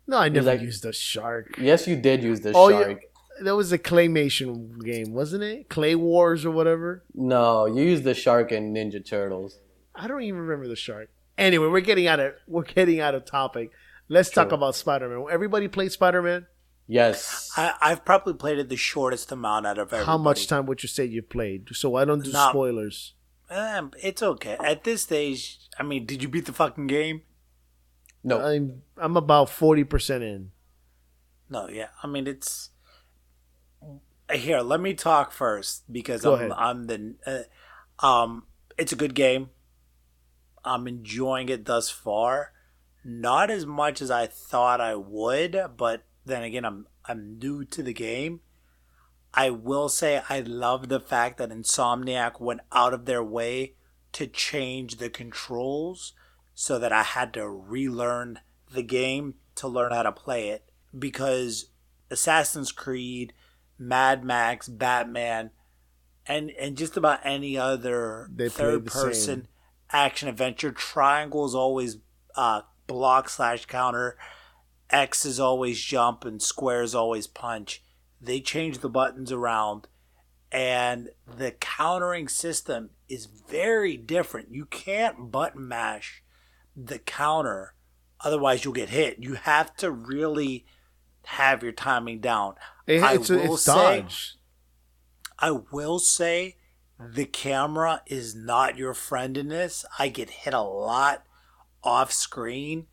S2: No, I never
S4: like-
S2: used a shark.
S4: Yes, you did use the
S2: Oh, yeah.
S4: shark.
S2: That was a claymation game, wasn't it? Clay Wars or whatever.
S4: No, you used the shark in Ninja Turtles.
S2: I don't even remember the shark. Anyway, we're getting out of topic. Let's talk about Spider-Man. Everybody played Spider-Man?
S4: Yes.
S3: I've probably played it the shortest amount out of everybody.
S2: How much time would you say you played? So I don't do
S3: Not-
S2: spoilers.
S3: It's okay. At this stage, I mean, did you beat the fucking game?
S4: No.
S2: I'm about 40% in.
S3: No, yeah. I mean, it's... Here, let me talk first because
S2: Go ahead.
S3: it's a good game. I'm enjoying it thus far. Not as much as I thought I would, but then again, I'm new to the game. I will say I love the fact that Insomniac went out of their way to change the controls so that I had to relearn the game to learn how to play it. Because Assassin's Creed, Mad Max, Batman, and just about any other
S2: They play the
S3: third-person action adventure, triangle is always block/counter, X is always jump, and square is always punch. They changed the buttons around, and the countering system is very different. You can't button mash the counter, otherwise you'll get hit. You have to really have your timing down.
S2: It's dodge.
S3: I will say the camera is not your friend in this. I get hit a lot off screen.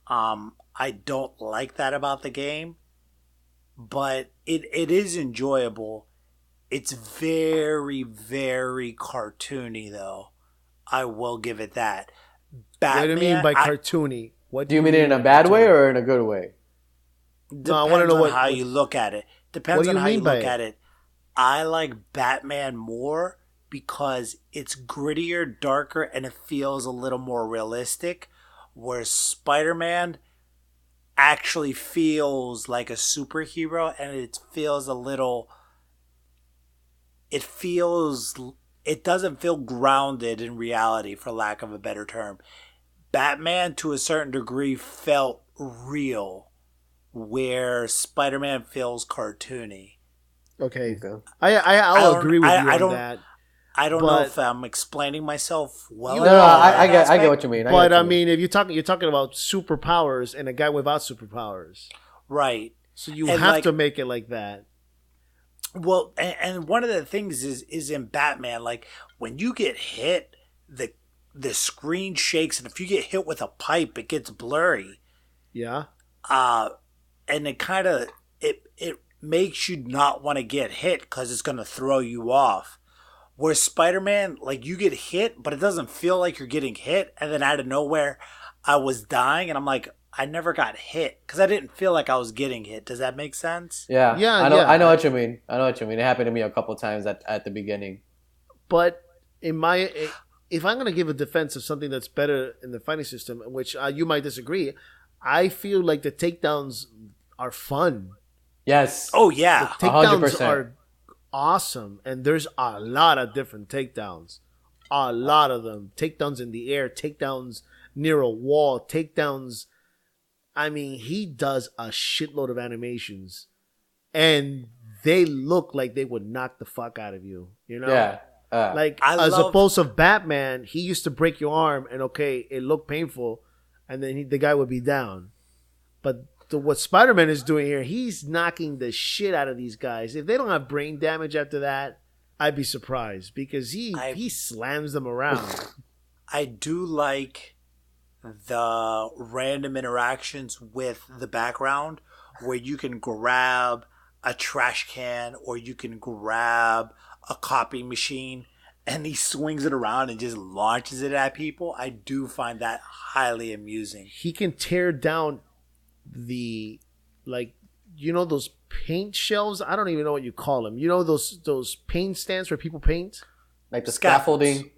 S3: I don't like that about the game, but it is enjoyable. It's very, very cartoony, though. I will give it that.
S2: What do you mean by
S3: I-
S2: cartoony? What
S4: Do you mean it in a bad way or in a good way?
S3: Depends
S2: I wanna know
S3: on
S2: what-
S3: how you look at it. Depends
S2: What do
S3: on
S2: you
S3: how you
S2: mean by
S3: look
S2: it?
S3: at it. I like Batman more because it's grittier, darker, and it feels a little more realistic. Whereas Spider-Man actually feels like a superhero, and it feels a little. It doesn't feel grounded in reality, for lack of a better term. Batman, to a certain degree, felt real, where Spider-Man feels cartoony.
S2: Okay.
S4: Okay.
S2: I'll agree with you
S3: I
S2: on
S3: don't-
S2: that.
S3: I don't know
S2: But-
S3: if I'm explaining myself well.
S2: You
S4: No,
S3: enough in
S4: I
S3: that
S4: get
S3: aspect.
S4: what you mean.
S2: But
S4: get what
S2: I
S4: you
S2: mean, if you're talking about superpowers and a guy without superpowers,
S3: Right.
S2: so you
S3: And
S2: have
S3: like-
S2: to make it like that.
S3: Well, and one of the things is in Batman, like when you get hit, the screen shakes, and if you get hit with a pipe, it gets blurry.
S2: Yeah.
S3: And it kind of it makes you not want to get hit because it's gonna throw you off. Where Spider-Man, like you get hit, but it doesn't feel like you're getting hit, and then out of nowhere, I was dying, and I'm like, I never got hit because I didn't feel like I was getting hit. Does that make sense?
S4: Yeah,
S2: Yeah,
S4: I know.
S2: yeah.
S4: I know what you mean. I know what you mean. It happened to me a couple times at the beginning.
S2: But if I'm going to give a defense of something that's better in the fighting system, which you might disagree, I feel like the takedowns are fun.
S4: Yes.
S3: Oh yeah,
S2: Takedowns
S4: 100%.
S2: are awesome, and there's a lot of different takedowns. A lot of them. Takedowns in the air, takedowns near a wall, takedowns. I mean, he does a shitload of animations, and they look like they would knock the fuck out of you. You know?
S4: Yeah.
S2: Like
S3: I
S2: as
S3: love-
S2: opposed to Batman, he used to break your arm, and okay, it looked painful, and then the guy would be down. But what Spider-Man is doing here, he's knocking the shit out of these guys. If they don't have brain damage after that, I'd be surprised because he slams them around.
S3: I do like the random interactions with the background where you can grab a trash can or you can grab a copy machine and he swings it around and just launches it at people. I do find that highly amusing.
S2: He can tear down the, like, you know, those paint shelves. I don't even know what you call them. You know those paint stands where people paint.
S4: Like the
S3: Scaffolds.
S4: scaffolding.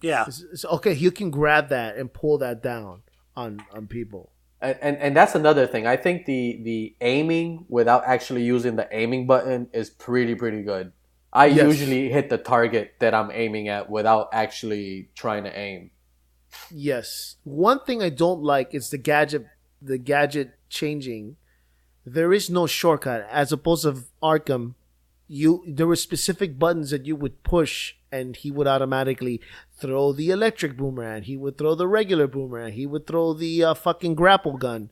S3: Yeah.
S2: Okay, you can grab that and pull that down on people.
S4: And that's another thing. I think the aiming without actually using the aiming button is pretty good. I usually hit the target that I'm aiming at without actually trying to aim.
S2: Yes. One thing I don't like is the gadget changing. There is no shortcut. As opposed to Arkham, there were specific buttons that you would push and he would automatically throw the electric boomerang. He would throw the regular boomerang. He would throw the fucking grapple gun.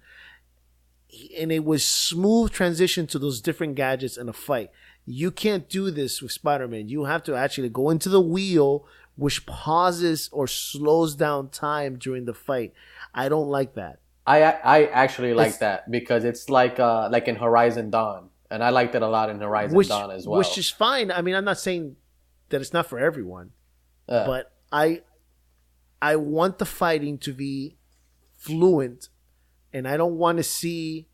S2: And it was smooth transition to those different gadgets in a fight. You can't do this with Spider-Man. You have to actually go into the wheel, which pauses or slows down time during the fight. I don't like that.
S4: I actually like that because it's like in Horizon Dawn. And I liked it a lot in Horizon Dawn as well.
S2: Which is fine. I mean, I'm not saying that it's not for everyone. But I want the fighting to be fluent. And I don't want to see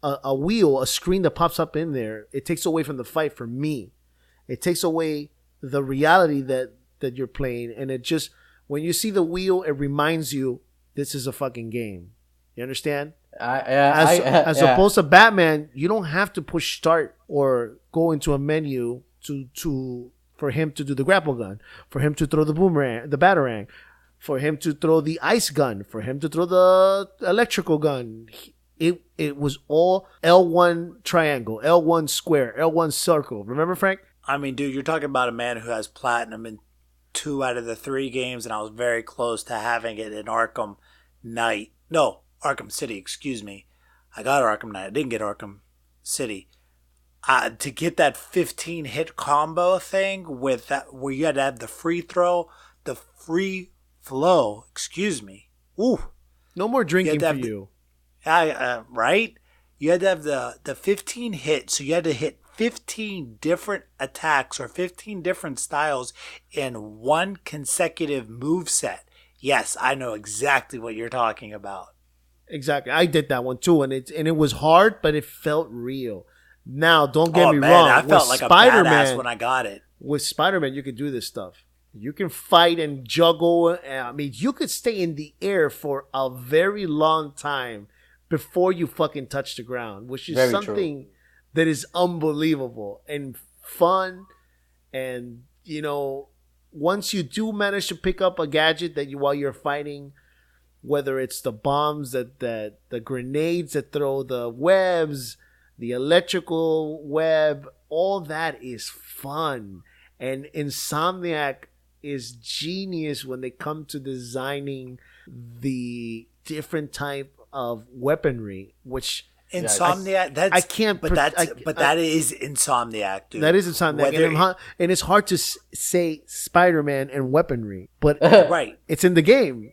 S2: a screen that pops up in there. It takes away from the fight for me. It takes away the reality that you're playing. And it just, when you see the wheel, it reminds you this is a fucking game. You understand? As opposed to Batman, you don't have to push start or go into a menu for him to do the grapple gun, for him to throw the boomerang, the batarang, for him to throw the ice gun, for him to throw the electrical gun. It was all L1 triangle, L1 square, L1 circle. Remember, Frank?
S3: I mean, dude, you're talking about a man who has platinum in 2 out of the 3 games, and I was very close to having it in Arkham City, excuse me. I got Arkham Knight. I didn't get Arkham City. To get that 15 hit combo thing with that, where you had to have the free throw, the free flow, excuse me. Ooh.
S2: No more drinking for you.
S3: Right? You had to have the 15 hits, so you had to hit 15 different attacks or 15 different styles in one consecutive move set. Yes, I know exactly what you're talking about.
S2: Exactly. I did that one too, and it was hard, but it felt real. Now, don't get me wrong.
S3: I felt like a badass when I got it.
S2: With Spider-Man, you could do this stuff. You can fight and juggle. I mean, you could stay in the air for a very long time before you fucking touch the ground, which is something that is unbelievable and fun. And, once you do manage to pick up a gadget while you're fighting, whether it's the bombs the grenades that throw the webs, the electrical web, all that is fun. And Insomniac is genius when they come to designing the different type of weaponry, which
S3: Insomniac. That is Insomniac, dude.
S2: That is Insomniac, and it's hard to say Spider-Man and weaponry, but
S3: right,
S2: it's in the game,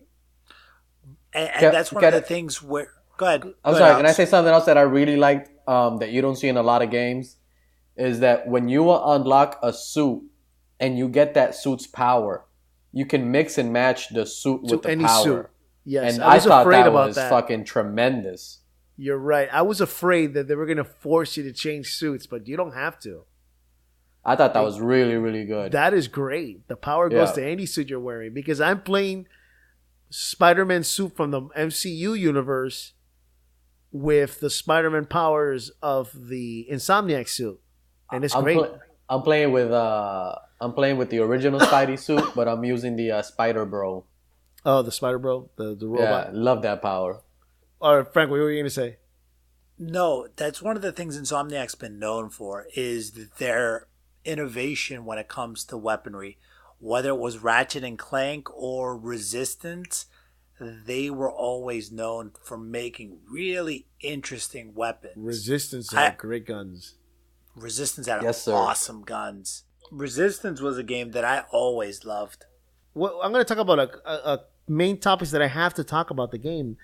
S3: and that's one of the things where. Go ahead.
S4: I'm sorry. Can I say something else that I really liked that you don't see in a lot of games? Is that when you unlock a suit and you get that suit's power, you can mix and match the suit with the power. Suit.
S2: Yes,
S4: and I thought that was fucking tremendous.
S2: You're right. I was afraid that they were going to force you to change suits, but you don't have to.
S4: I thought that was really, really good.
S2: That is great. The power goes to any suit you're wearing, because I'm playing Spider-Man suit from the MCU universe with the Spider-Man powers of the Insomniac suit, and it's great.
S4: I'm playing with the original Spidey suit, but I'm using the Spider Bro.
S2: Oh, the Spider Bro, the robot.
S4: Yeah, love that power.
S2: All right, Frank, what were you gonna say?
S3: No, that's one of the things Insomniac's been known for, is their innovation when it comes to weaponry. Whether it was Ratchet and Clank or Resistance, they were always known for making really interesting weapons.
S2: Resistance had great guns.
S3: Resistance had awesome guns. Resistance was a game that I always loved.
S2: Well, I'm going to talk about a main topics that I have to talk about the game.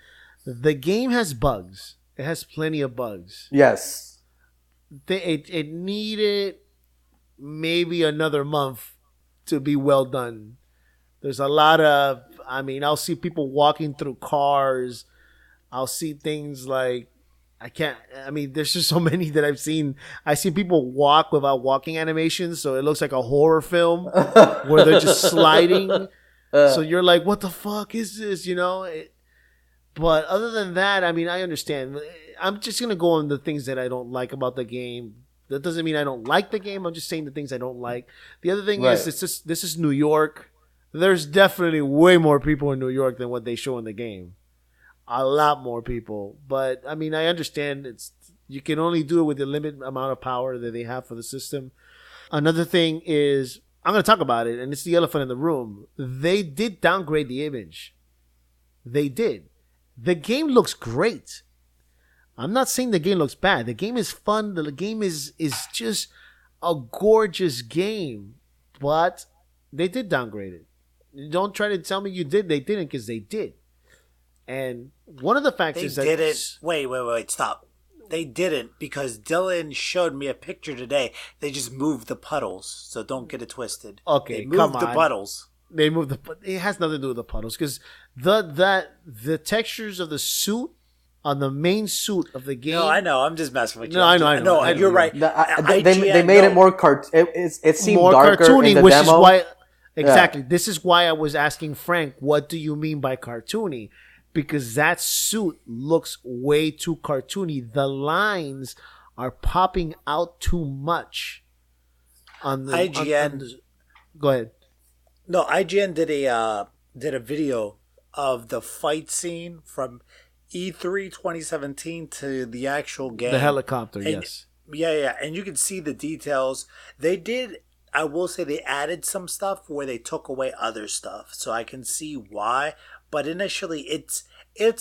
S2: The game has bugs. It has plenty of bugs.
S4: Yes.
S2: It needed maybe another month to be well done. There's a lot of, I'll see people walking through cars. I'll see things like, there's just so many that I've seen. I see people walk without walking animations, so it looks like a horror film where they're just sliding. So you're like, what the fuck is this? But other than that, I mean, I understand. I'm just gonna go on the things that I don't like about the game. That doesn't mean I don't like the game. I'm just saying the things I don't like. The other thing is, this is New York. There's definitely way more people in New York than what they show in the game. A lot more people. But I mean, I understand you can only do it with the limited amount of power that they have for the system. Another thing is, I'm going to talk about it, and it's the elephant in the room. They did downgrade the image. They did. The game looks great. I'm not saying the game looks bad. The game is fun. The game is just a gorgeous game. But they did downgrade it. Don't try to tell me you did. They didn't, because they did. And one of the facts is that...
S3: They didn't. Wait, stop. They didn't, because Dylan showed me a picture today. They just moved the puddles, so don't get it twisted.
S2: Okay,
S3: they moved the puddles.
S2: They moved it has nothing to do with the puddles, because the textures of the suit on the main suit of the game.
S3: No, I know. I'm just messing with you.
S2: No, I know.
S3: No, you're right.
S4: They made it more it seemed
S2: more
S4: darker
S2: cartoony,
S4: in the
S2: which
S4: demo.
S2: is why exactly. Yeah. This is why I was asking Frank, what do you mean by cartoony? Because that suit looks way too cartoony. The lines are popping out too much. On the IGN, go ahead.
S3: No, IGN did a video of the fight scene from E3 2017 to the actual game.
S2: The helicopter, yes.
S3: Yeah, and you can see the details. They did. I will say they added some stuff where they took away other stuff, so I can see why. But initially, it's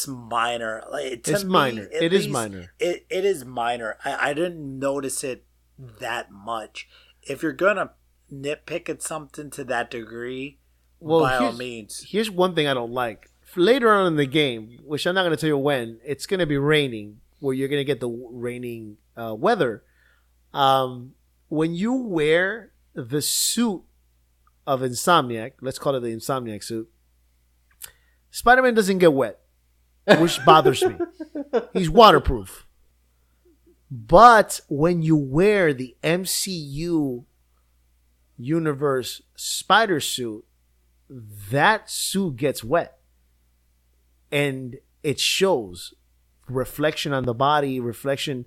S3: minor.
S2: It's minor. It is minor.
S3: It is minor. I didn't notice it that much. If you're gonna nitpick at something to that degree, by all means.
S2: Here's one thing I don't like. Later on in the game, which I'm not going to tell you when, it's going to be raining, where you're going to get the raining weather. When you wear the suit of Insomniac, let's call it the Insomniac suit, Spider-Man doesn't get wet, which bothers me. He's waterproof. But when you wear the MCU universe spider suit, that suit gets wet. And it shows reflection on the body, reflection.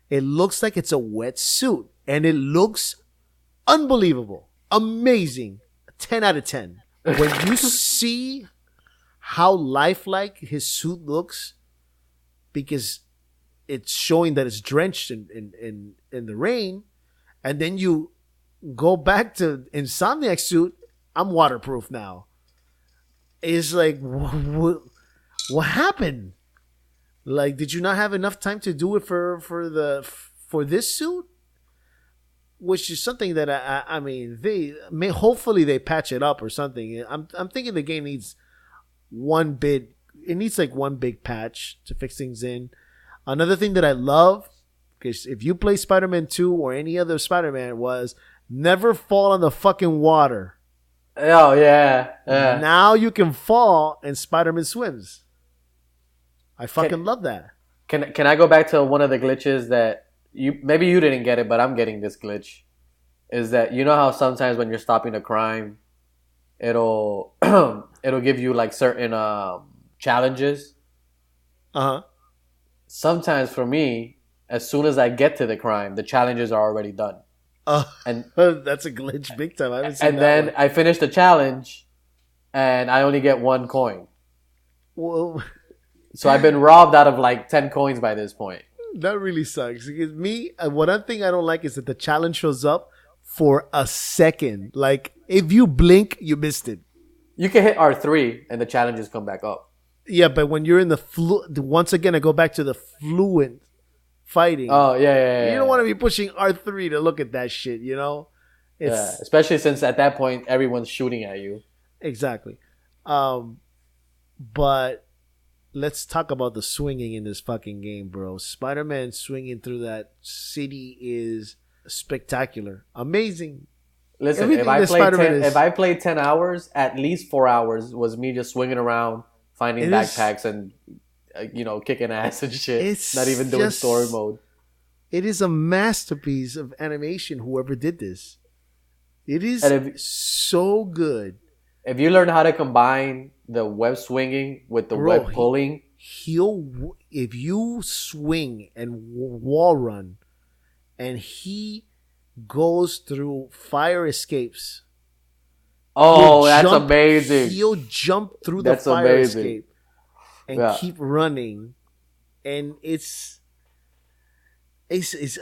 S2: It looks like it's a wet suit. And it looks unbelievable. Amazing. 10 out of 10. When you see how lifelike his suit looks, because it's showing that it's drenched in the rain, and then you go back to Insomniac suit, I'm waterproof now. It's like, what happened? Like, did you not have enough time to do it for this suit? Which is something that I mean, hopefully they patch it up or something. I'm thinking the game needs one big patch to fix things in. Another thing that I love, because if you play Spider-Man 2 or any other Spider-Man, was never fall in the fucking water.
S4: Oh, yeah.
S2: Now you can fall and Spider-Man swims. I fucking love that.
S4: Can I go back to one of the glitches that maybe you didn't get it, but I'm getting this glitch? Is that, you know how sometimes when you're stopping a crime, it'll give you like certain challenges?
S2: Uh-huh.
S4: Sometimes for me, as soon as I get to the crime, the challenges are already done.
S2: And that's a glitch big time. I haven't seen
S4: and then I finish the challenge, and I only get 1 coin.
S2: Whoa.
S4: So I've been robbed out of like 10 coins by this point.
S2: That really sucks. Because one thing I don't like is that the challenge shows up for a second. Like, if you blink, you missed it.
S4: You can hit R3 and the challenges come back up.
S2: Yeah, but when you're in once again, I go back to the fluent fighting.
S4: Oh, yeah.
S2: You don't want to be pushing R3 to look at that shit, you know?
S4: Especially since at that point, everyone's shooting at you.
S2: Exactly. But let's talk about the swinging in this fucking game, bro. Spider-Man swinging through that city is spectacular. Amazing.
S4: Listen, if I played 10 hours, at least 4 hours was me just swinging around, finding backpacks and, kicking ass and shit.
S2: It's
S4: not even doing story mode.
S2: It is a masterpiece of animation, whoever did this. It is so good.
S4: If you learn how to combine the web swinging with the web pulling,
S2: if you swing and wall run, and he goes through fire escapes.
S4: Oh, that's amazing.
S2: He'll jump through the fire escape and keep running, and it's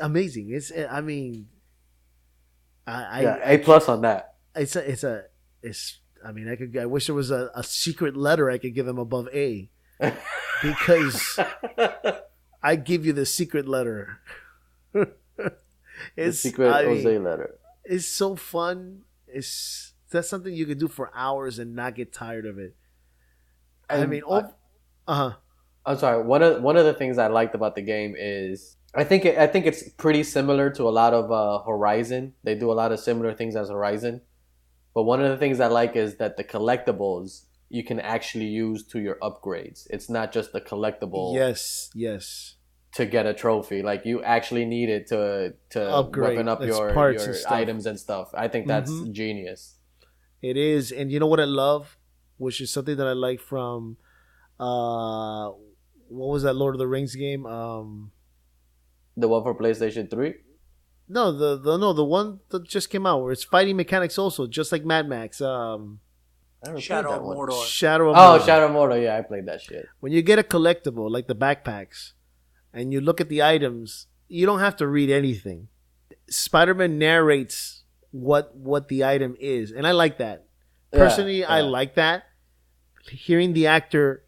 S2: amazing.
S4: A+ on that.
S2: I wish there was a secret letter I could give him above A, because I give you the secret letter.
S4: The secret Jose letter.
S2: It's so fun. That's something you could do for hours and not get tired of it.
S4: I'm sorry. One of the things I liked about the game is I think it's pretty similar to a lot of Horizon. They do a lot of similar things as Horizon. But one of the things I like is that the collectibles you can actually use to your upgrades. It's not just the collectible.
S2: Yes.
S4: To get a trophy, like you actually need it to
S2: upgrade,
S4: weapon up your items and stuff. I think that's genius.
S2: It is, and you know what I love, which is something that I like from, what was that Lord of the Rings game?
S4: The one for PlayStation 3.
S2: No, the one that just came out where it's fighting mechanics also, just like Mad Max.
S3: Shadow of Mordor.
S2: Shadow of Mordor.
S4: Shadow of Mordor. Yeah, I played that shit.
S2: When you get a collectible like the backpacks, and you look at the items, you don't have to read anything. Spider-Man narrates what the item is, and I like that. Personally, I like that. Hearing the actor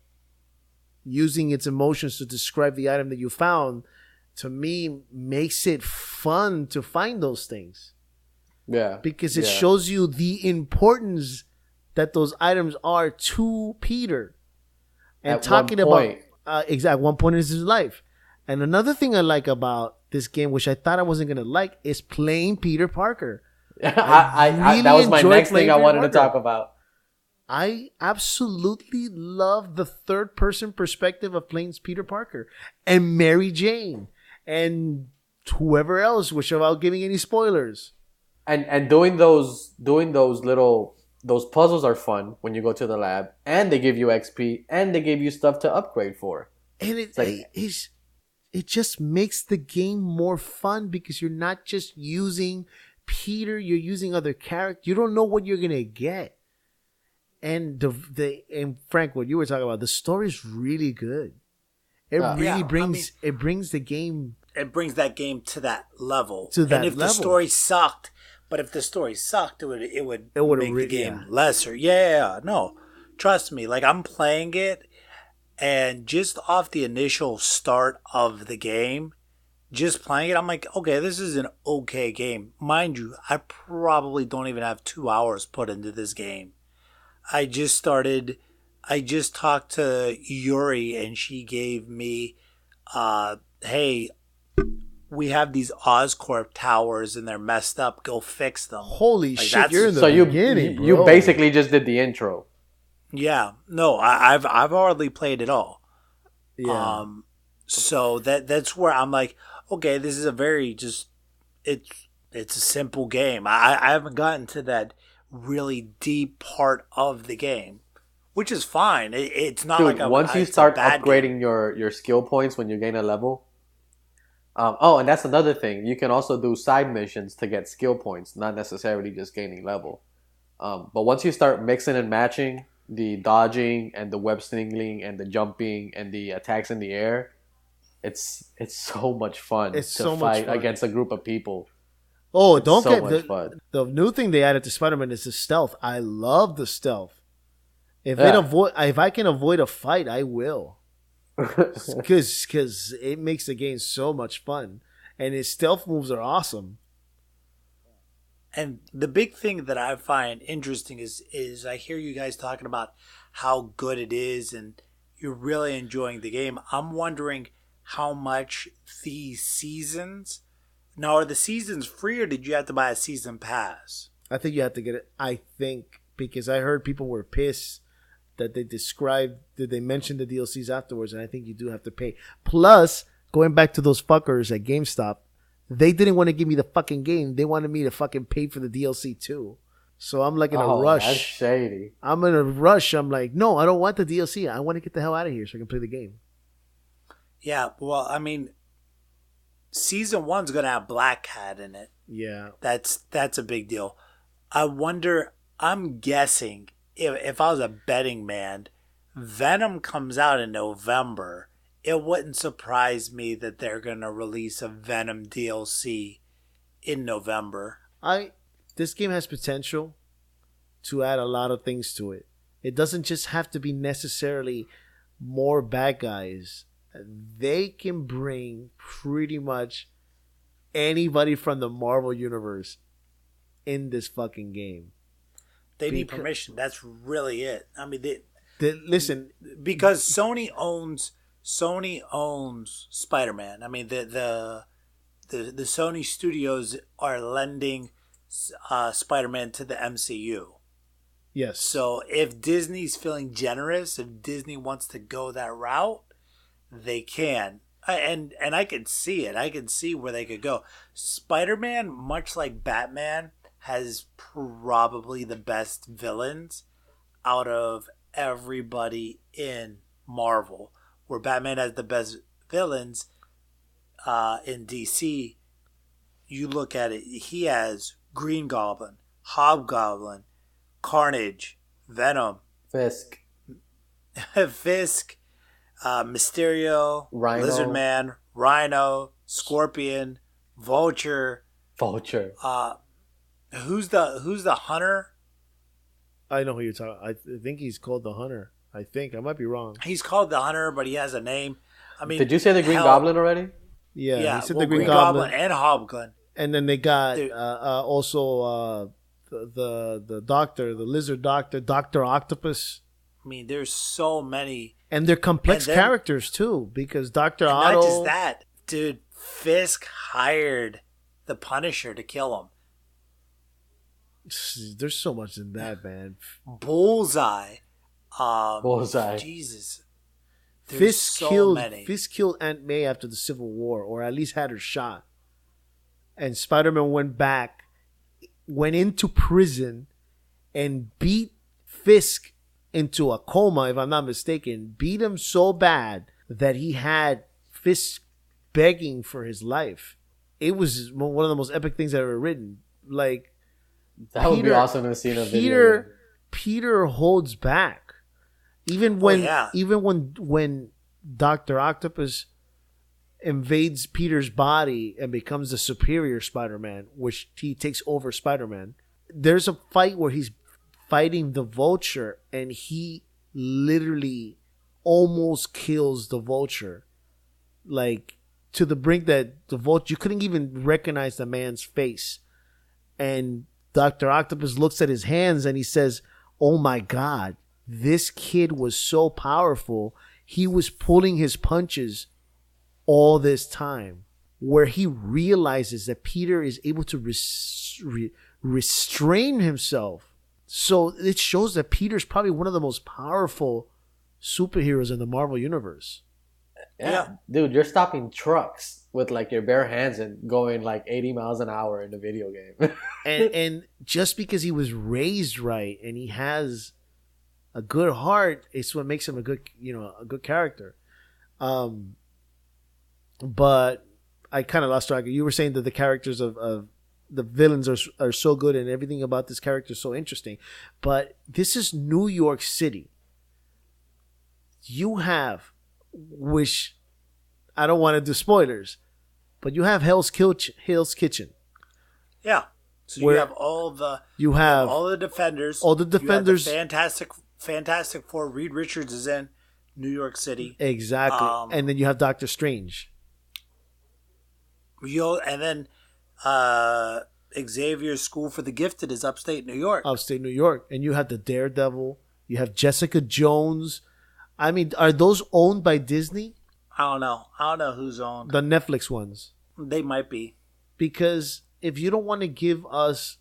S2: using its emotions to describe the item that you found, to me, makes it fun to find those things.
S4: Yeah.
S2: Because it shows you the importance that those items are to Peter. And
S4: at
S2: talking about one point in his life. And another thing I like about this game, which I thought I wasn't going to like, is playing Peter Parker.
S4: That was my next thing I wanted to talk about.
S2: I absolutely love the third-person perspective of playing Peter Parker and Mary Jane and whoever else, without giving any spoilers.
S4: And doing those puzzles are fun when you go to the lab, and they give you XP, and they give you stuff to upgrade for.
S2: And it just makes the game more fun because you're not just using Peter, you're using other characters. You don't know what you're gonna get. And and Frank, what you were talking about, the story's really good. It brings the game.
S3: It brings that game to that level. The story sucked, it would make the game lesser. Yeah, no, trust me. Like, I'm playing it, and just off the initial start of the game, just playing it, I'm like, okay, this is an okay game. Mind you, I probably don't even have 2 hours put into this game. I just talked to Yuri, and she gave me, hey, we have these Oscorp towers and they're messed up. Go fix them.
S2: Holy shit! You're in the beginning, bro.
S4: You basically just did the intro.
S3: Yeah, no, I've already played it all.
S2: Yeah.
S3: So that's where I'm like, okay, this is a very it's a simple game. I haven't gotten to that really deep part of the game, which is fine. It's not like
S4: once you start upgrading your skill points when you gain a level. And that's another thing. You can also do side missions to get skill points, not necessarily just gaining level. But once you start mixing and matching the dodging and the web slinging and the jumping and the attacks in the air, it's so much fun to fight against a group of people.
S2: Oh,
S4: it's
S2: don't
S4: so
S2: get
S4: much fun.
S2: The new thing they added to Spider-Man is the stealth. I love the stealth. If I can avoid a fight, I will. Because it makes the game so much fun, and his stealth moves are awesome.
S3: And the big thing that I find interesting is I hear you guys talking about how good it is, and you're really enjoying the game. I'm wondering how much these seasons. Now, are the seasons free, or did you have to buy a season pass?
S2: I think you have to get it. I think because I heard people were pissed that they mentioned the DLCs afterwards, and I think you do have to pay. Plus, going back to those fuckers at GameStop, they didn't want to give me the fucking game. They wanted me to fucking pay for the DLC too. So I'm like in a
S4: That's
S2: rush.
S4: shady.
S2: I'm in a rush. I'm like, no, I don't want the DLC. I want to get the hell out of here so I can play the game.
S3: Yeah, well, I mean, season 1's gonna have Black Cat in it.
S2: Yeah.
S3: That's a big deal. I wonder. I'm guessing if I was a betting man, Venom comes out in November. It wouldn't surprise me that they're gonna release a Venom DLC in November.
S2: This game has potential to add a lot of things to it. It doesn't just have to be necessarily more bad guys. They can bring pretty much anybody from the Marvel universe in this fucking game.
S3: They need permission. That's really it. I mean,
S2: listen,
S3: because Sony owns Spider-Man. I mean, the Sony studios are lending Spider-Man to the MCU.
S2: yes.
S3: So if Disney's feeling generous, if Disney wants to go that route, they can. And I can see it. I can see where they could go. Spider-Man, much like Batman, has probably the best villains out of everybody in Marvel. Where Batman has the best villains in DC, you look at it, he has Green Goblin, Hobgoblin, Carnage, Venom,
S4: Fisk,
S3: Mysterio,
S4: Rhino.
S3: Lizard Man, Rhino, Scorpion, Vulture. Who's the Hunter?
S2: I know who you're talking. I think he's called the Hunter. I might be wrong.
S3: He's called the Hunter, but he has a name. I mean,
S4: did you say the Green Goblin already?
S2: Yeah, he said
S3: well,
S2: the Green Goblin.
S3: and Hobgoblin.
S2: And then they got also the doctor, the lizard doctor, Dr. Octopus.
S3: I mean, there's so many.
S2: And they're complex characters too, because Dr. Otto.
S3: Not just that, dude. Fisk hired the Punisher to kill him.
S2: There's so much in that, man.
S3: Bullseye.
S4: Bullseye.
S3: Jesus. There's so many.
S2: Fisk killed Aunt May after the Civil War, or at least had her shot. And Spider-Man went into prison and beat Fisk into a coma, if I'm not mistaken. Beat him so bad that he had Fisk begging for his life. It was one of the most epic things I've ever written. Like,
S4: that would be awesome to see in a video.
S2: Peter holds back. Even when Dr. Octopus invades Peter's body and becomes the superior Spider-Man, which he takes over Spider-Man, there's a fight where he's fighting the Vulture and he literally almost kills the Vulture. Like, to the brink that the Vulture, you couldn't even recognize the man's face. And Dr. Octopus looks at his hands and he says, "Oh my God, this kid was so powerful. He was pulling his punches all this time." Where he realizes that Peter is able to restrain himself. So it shows that Peter's probably one of the most powerful superheroes in the Marvel Universe.
S4: Yeah. Dude, you're stopping trucks with like your bare hands and going like 80 miles an hour in a video game.
S2: and just because he was raised right and he has a good heart, it's what makes him a good character. But I kind of lost track. You were saying that the characters of the villains are so good and everything about this character is so interesting. But this is New York City. You have, which I don't want to do spoilers, but you have Hell's Kitchen.
S3: Yeah. So you have all the Defenders.
S2: All the Defenders.
S3: You have the Fantastic Four. Reed Richards is in New York City.
S2: Exactly. And then you have Doctor Strange.
S3: And then Xavier's School for the Gifted is upstate New York.
S2: Upstate New York. And you have the Daredevil. You have Jessica Jones. I mean, are those owned by Disney?
S3: I don't know who's owned.
S2: The Netflix ones.
S3: They might be.
S2: Because if you don't want to give us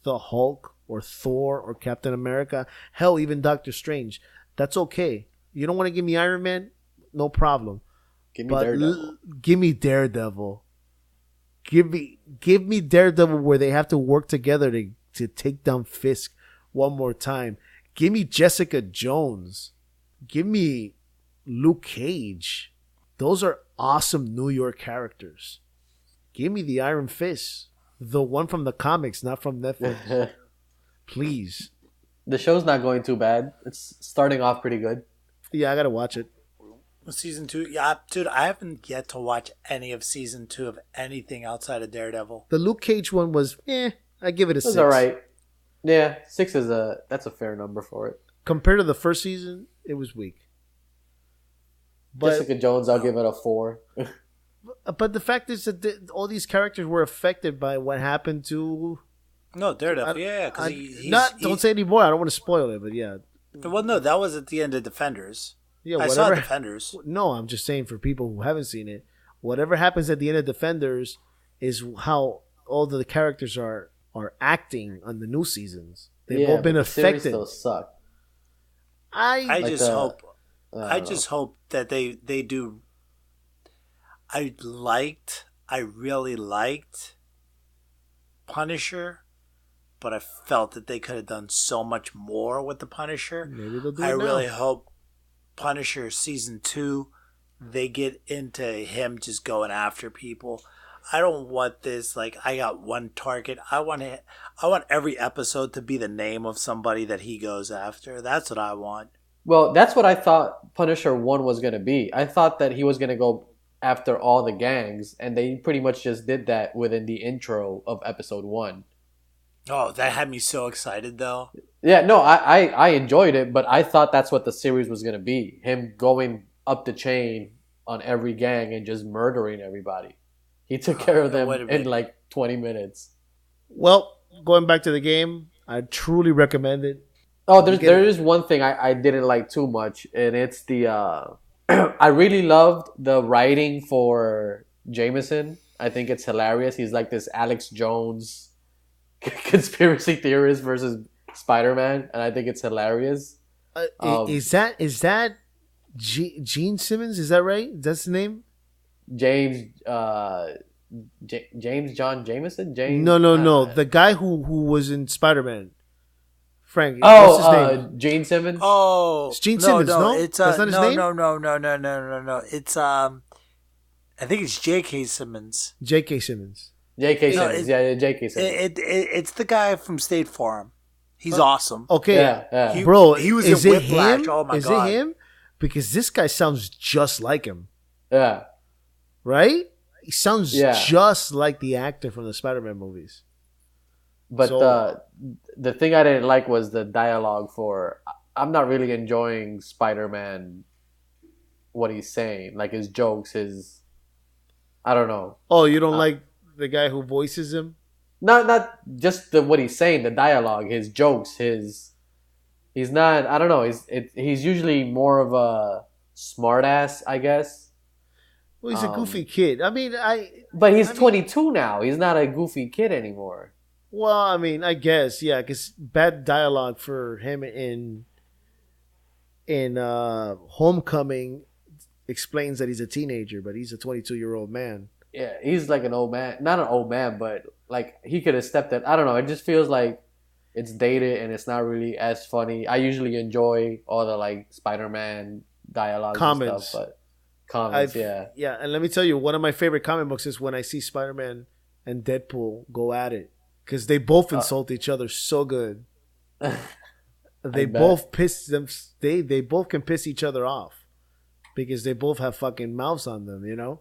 S2: the Hulk or Thor or Captain America, hell, even Doctor Strange, that's okay. You don't want to give me Iron Man? No problem.
S4: Give me Daredevil.
S2: Give me Daredevil. Give me Daredevil where they have to work together to take down Fisk one more time. Give me Jessica Jones. Give me Luke Cage. Those are awesome New York characters. Give me the Iron Fist. The one from the comics, not from Netflix. Please.
S4: The show's not going too bad. It's starting off pretty good.
S2: Yeah, I gotta watch it.
S3: Season 2, yeah, dude, I haven't yet to watch any of season 2 of anything outside of Daredevil.
S2: The Luke Cage one was, I give it a 6.
S4: It's all right. Yeah, 6 that's a fair number for it.
S2: Compared to the first season, it was weak. But,
S4: Jessica Jones, I'll give it a 4.
S2: But the fact is that all these characters were affected by what happened to.
S3: No, Daredevil, yeah, because
S2: don't say any more. I don't want to spoil it, but yeah.
S3: Well, no, that was at the end of Defenders.
S2: Yeah,
S3: I saw Defenders. No,
S2: I'm just saying for people who haven't seen it, whatever happens at the end of Defenders is how all the characters are acting on the new seasons. They've all been affected.
S4: The series still suck.
S3: I just hope that they do. I really liked Punisher, but I felt that they could have done so much more with the Punisher.
S2: Maybe they'll do
S3: I
S2: it now.
S3: really hope Punisher season 2, they get into him just going after people. I don't want this like I got one target. I want every episode to be the name of somebody that he goes after. That's what I want.
S4: Well, that's what I thought Punisher 1 was going to be. I thought that he was going to go after all the gangs, and they pretty much just did that within the intro of episode 1.
S3: Oh, that had me so excited, though.
S4: Yeah, no, I enjoyed it, but I thought that's what the series was going to be. Him going up the chain on every gang and just murdering everybody. He took care of them in like 20 minutes.
S2: Well, going back to the game, I truly recommend it.
S4: Oh, there is one thing I didn't like too much, and it's the... I really loved the writing for Jameson. I think it's hilarious. He's like this Alex Jones conspiracy theorist versus Spider-Man, and I think it's hilarious.
S2: Is that Gene Simmons? Is that right? That's the name?
S4: James John Jameson?
S2: No. The guy who was in Spider-Man. Frank. What's his name?
S4: Gene Simmons?
S3: Oh.
S2: It's Gene Simmons, no?
S3: It's,
S2: that's not his name?
S3: No. It's, I think it's J.K. Simmons.
S2: J.K. Simmons.
S4: J.K. Simmons. J.K. Simmons.
S3: It's the guy from State Farm. He's awesome.
S2: Okay.
S4: Yeah.
S2: Bro,
S3: he was
S2: is
S3: in
S2: it
S3: Whiplash.
S2: him?
S3: Oh, my
S2: is
S3: God.
S2: Is it him? Because this guy sounds just like him.
S4: Yeah.
S2: Right? He sounds just like the actor from the Spider-Man movies.
S4: But the thing I didn't like was the dialogue for... I'm not really enjoying Spider-Man, what he's saying. Like his jokes, I don't know.
S2: Oh, you don't like the guy who voices him?
S4: Not just what he's saying, the dialogue, his jokes, he's not... I don't know. He's usually more of a smartass, I guess.
S2: Well, he's a goofy kid. I mean,
S4: But he's 22 now. He's not a goofy kid anymore.
S2: Well, I mean, I guess, yeah, because bad dialogue for him in Homecoming explains that he's a teenager, but he's a 22-year-old man.
S4: Yeah, he's like an old man. Not an old man, but like he could have stepped in. I don't know. It just feels like it's dated and it's not really as funny. I usually enjoy all the like Spider-Man dialogue and stuff, but comments, yeah.
S2: Yeah, and let me tell you, one of my favorite comic books is when I see Spider-Man and Deadpool go at it. Because they both insult each other so good. They both piss them. They both can piss each other off because they both have fucking mouths on them. You know.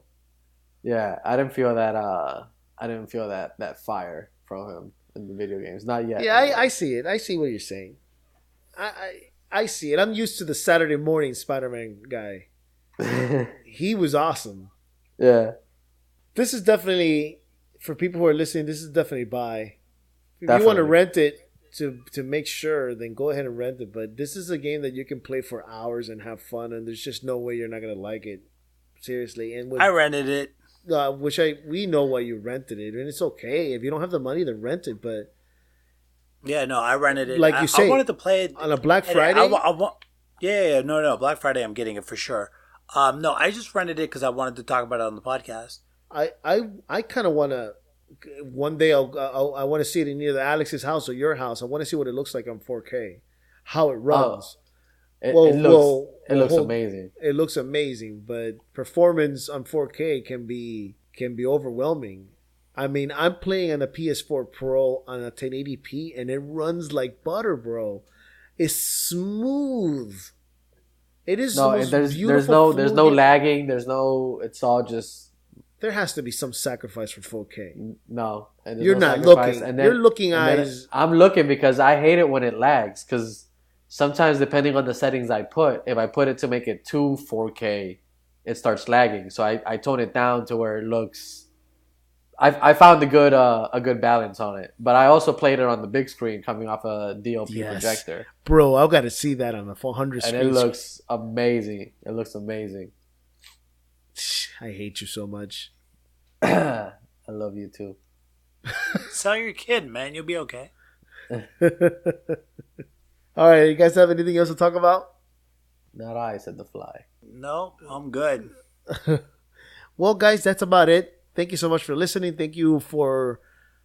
S4: Yeah, I didn't feel that. I didn't feel that fire from him in the video games. Not yet.
S2: Yeah, I see it. I see what you're saying. I see it. I'm used to the Saturday morning Spider-Man guy. He was awesome.
S4: Yeah.
S2: This is definitely. For people who are listening, this is definitely buy. If
S4: definitely.
S2: you want to rent it to make sure, then go ahead and rent it. But this is a game that you can play for hours and have fun, and there's just no way you're not gonna like it. Seriously, and
S3: I rented it.
S2: We know why you rented it, and it's okay if you don't have the money to rent it. But
S3: yeah, no, I rented it.
S2: Like you say,
S3: I wanted to play it
S2: on a Black Friday.
S3: No, Black Friday, I'm getting it for sure. No, I just rented it because I wanted to talk about it on the podcast.
S2: I kind of want to one day I want to see it in either Alex's house or your house. I want to see what it looks like on 4K, how it runs.
S4: It looks amazing.
S2: It looks amazing, but performance on 4K can be overwhelming. I mean, I'm playing on a PS4 Pro on a 1080p, and it runs like butter, bro. It's smooth. It is
S4: there's no lagging. It's all just.
S2: There has to be some sacrifice for 4K.
S4: No,
S2: you're not looking. You're looking eyes.
S4: I'm looking because I hate it when it lags. Because sometimes, depending on the settings I put, if I put it to make it too 4K, it starts lagging. So I tone it down to where it looks. I found a good balance on it, but I also played it on the big screen coming off a DLP projector.
S2: Bro, I've got to see that on the 400 screen.
S4: And it looks amazing. It looks amazing.
S2: I hate you so much.
S4: I love you too.
S3: Sell your kid, man. You'll be okay.
S2: All right, you guys have anything else to talk about?
S4: Not I, said the fly.
S3: No, I'm good.
S2: Well, guys, that's about it. Thank you so much for listening. Thank you for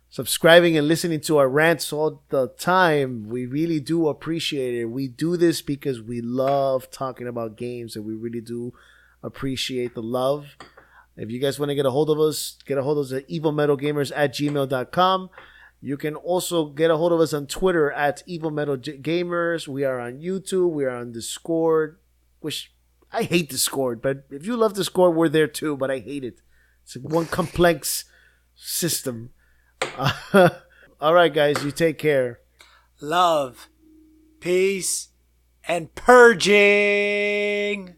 S2: subscribing and listening to our rants all the time. We really do appreciate it. We do this because we love talking about games, and we really do appreciate the love. If you guys want to get a hold of us at evilmetalgamers@gmail.com. You can also get a hold of us on Twitter at evilmetalgamers. We are on YouTube. We are on Discord, which I hate Discord, but if you love Discord, we're there too, but I hate it. It's one complex system. All right, guys, you take care.
S3: Love, peace, and purging.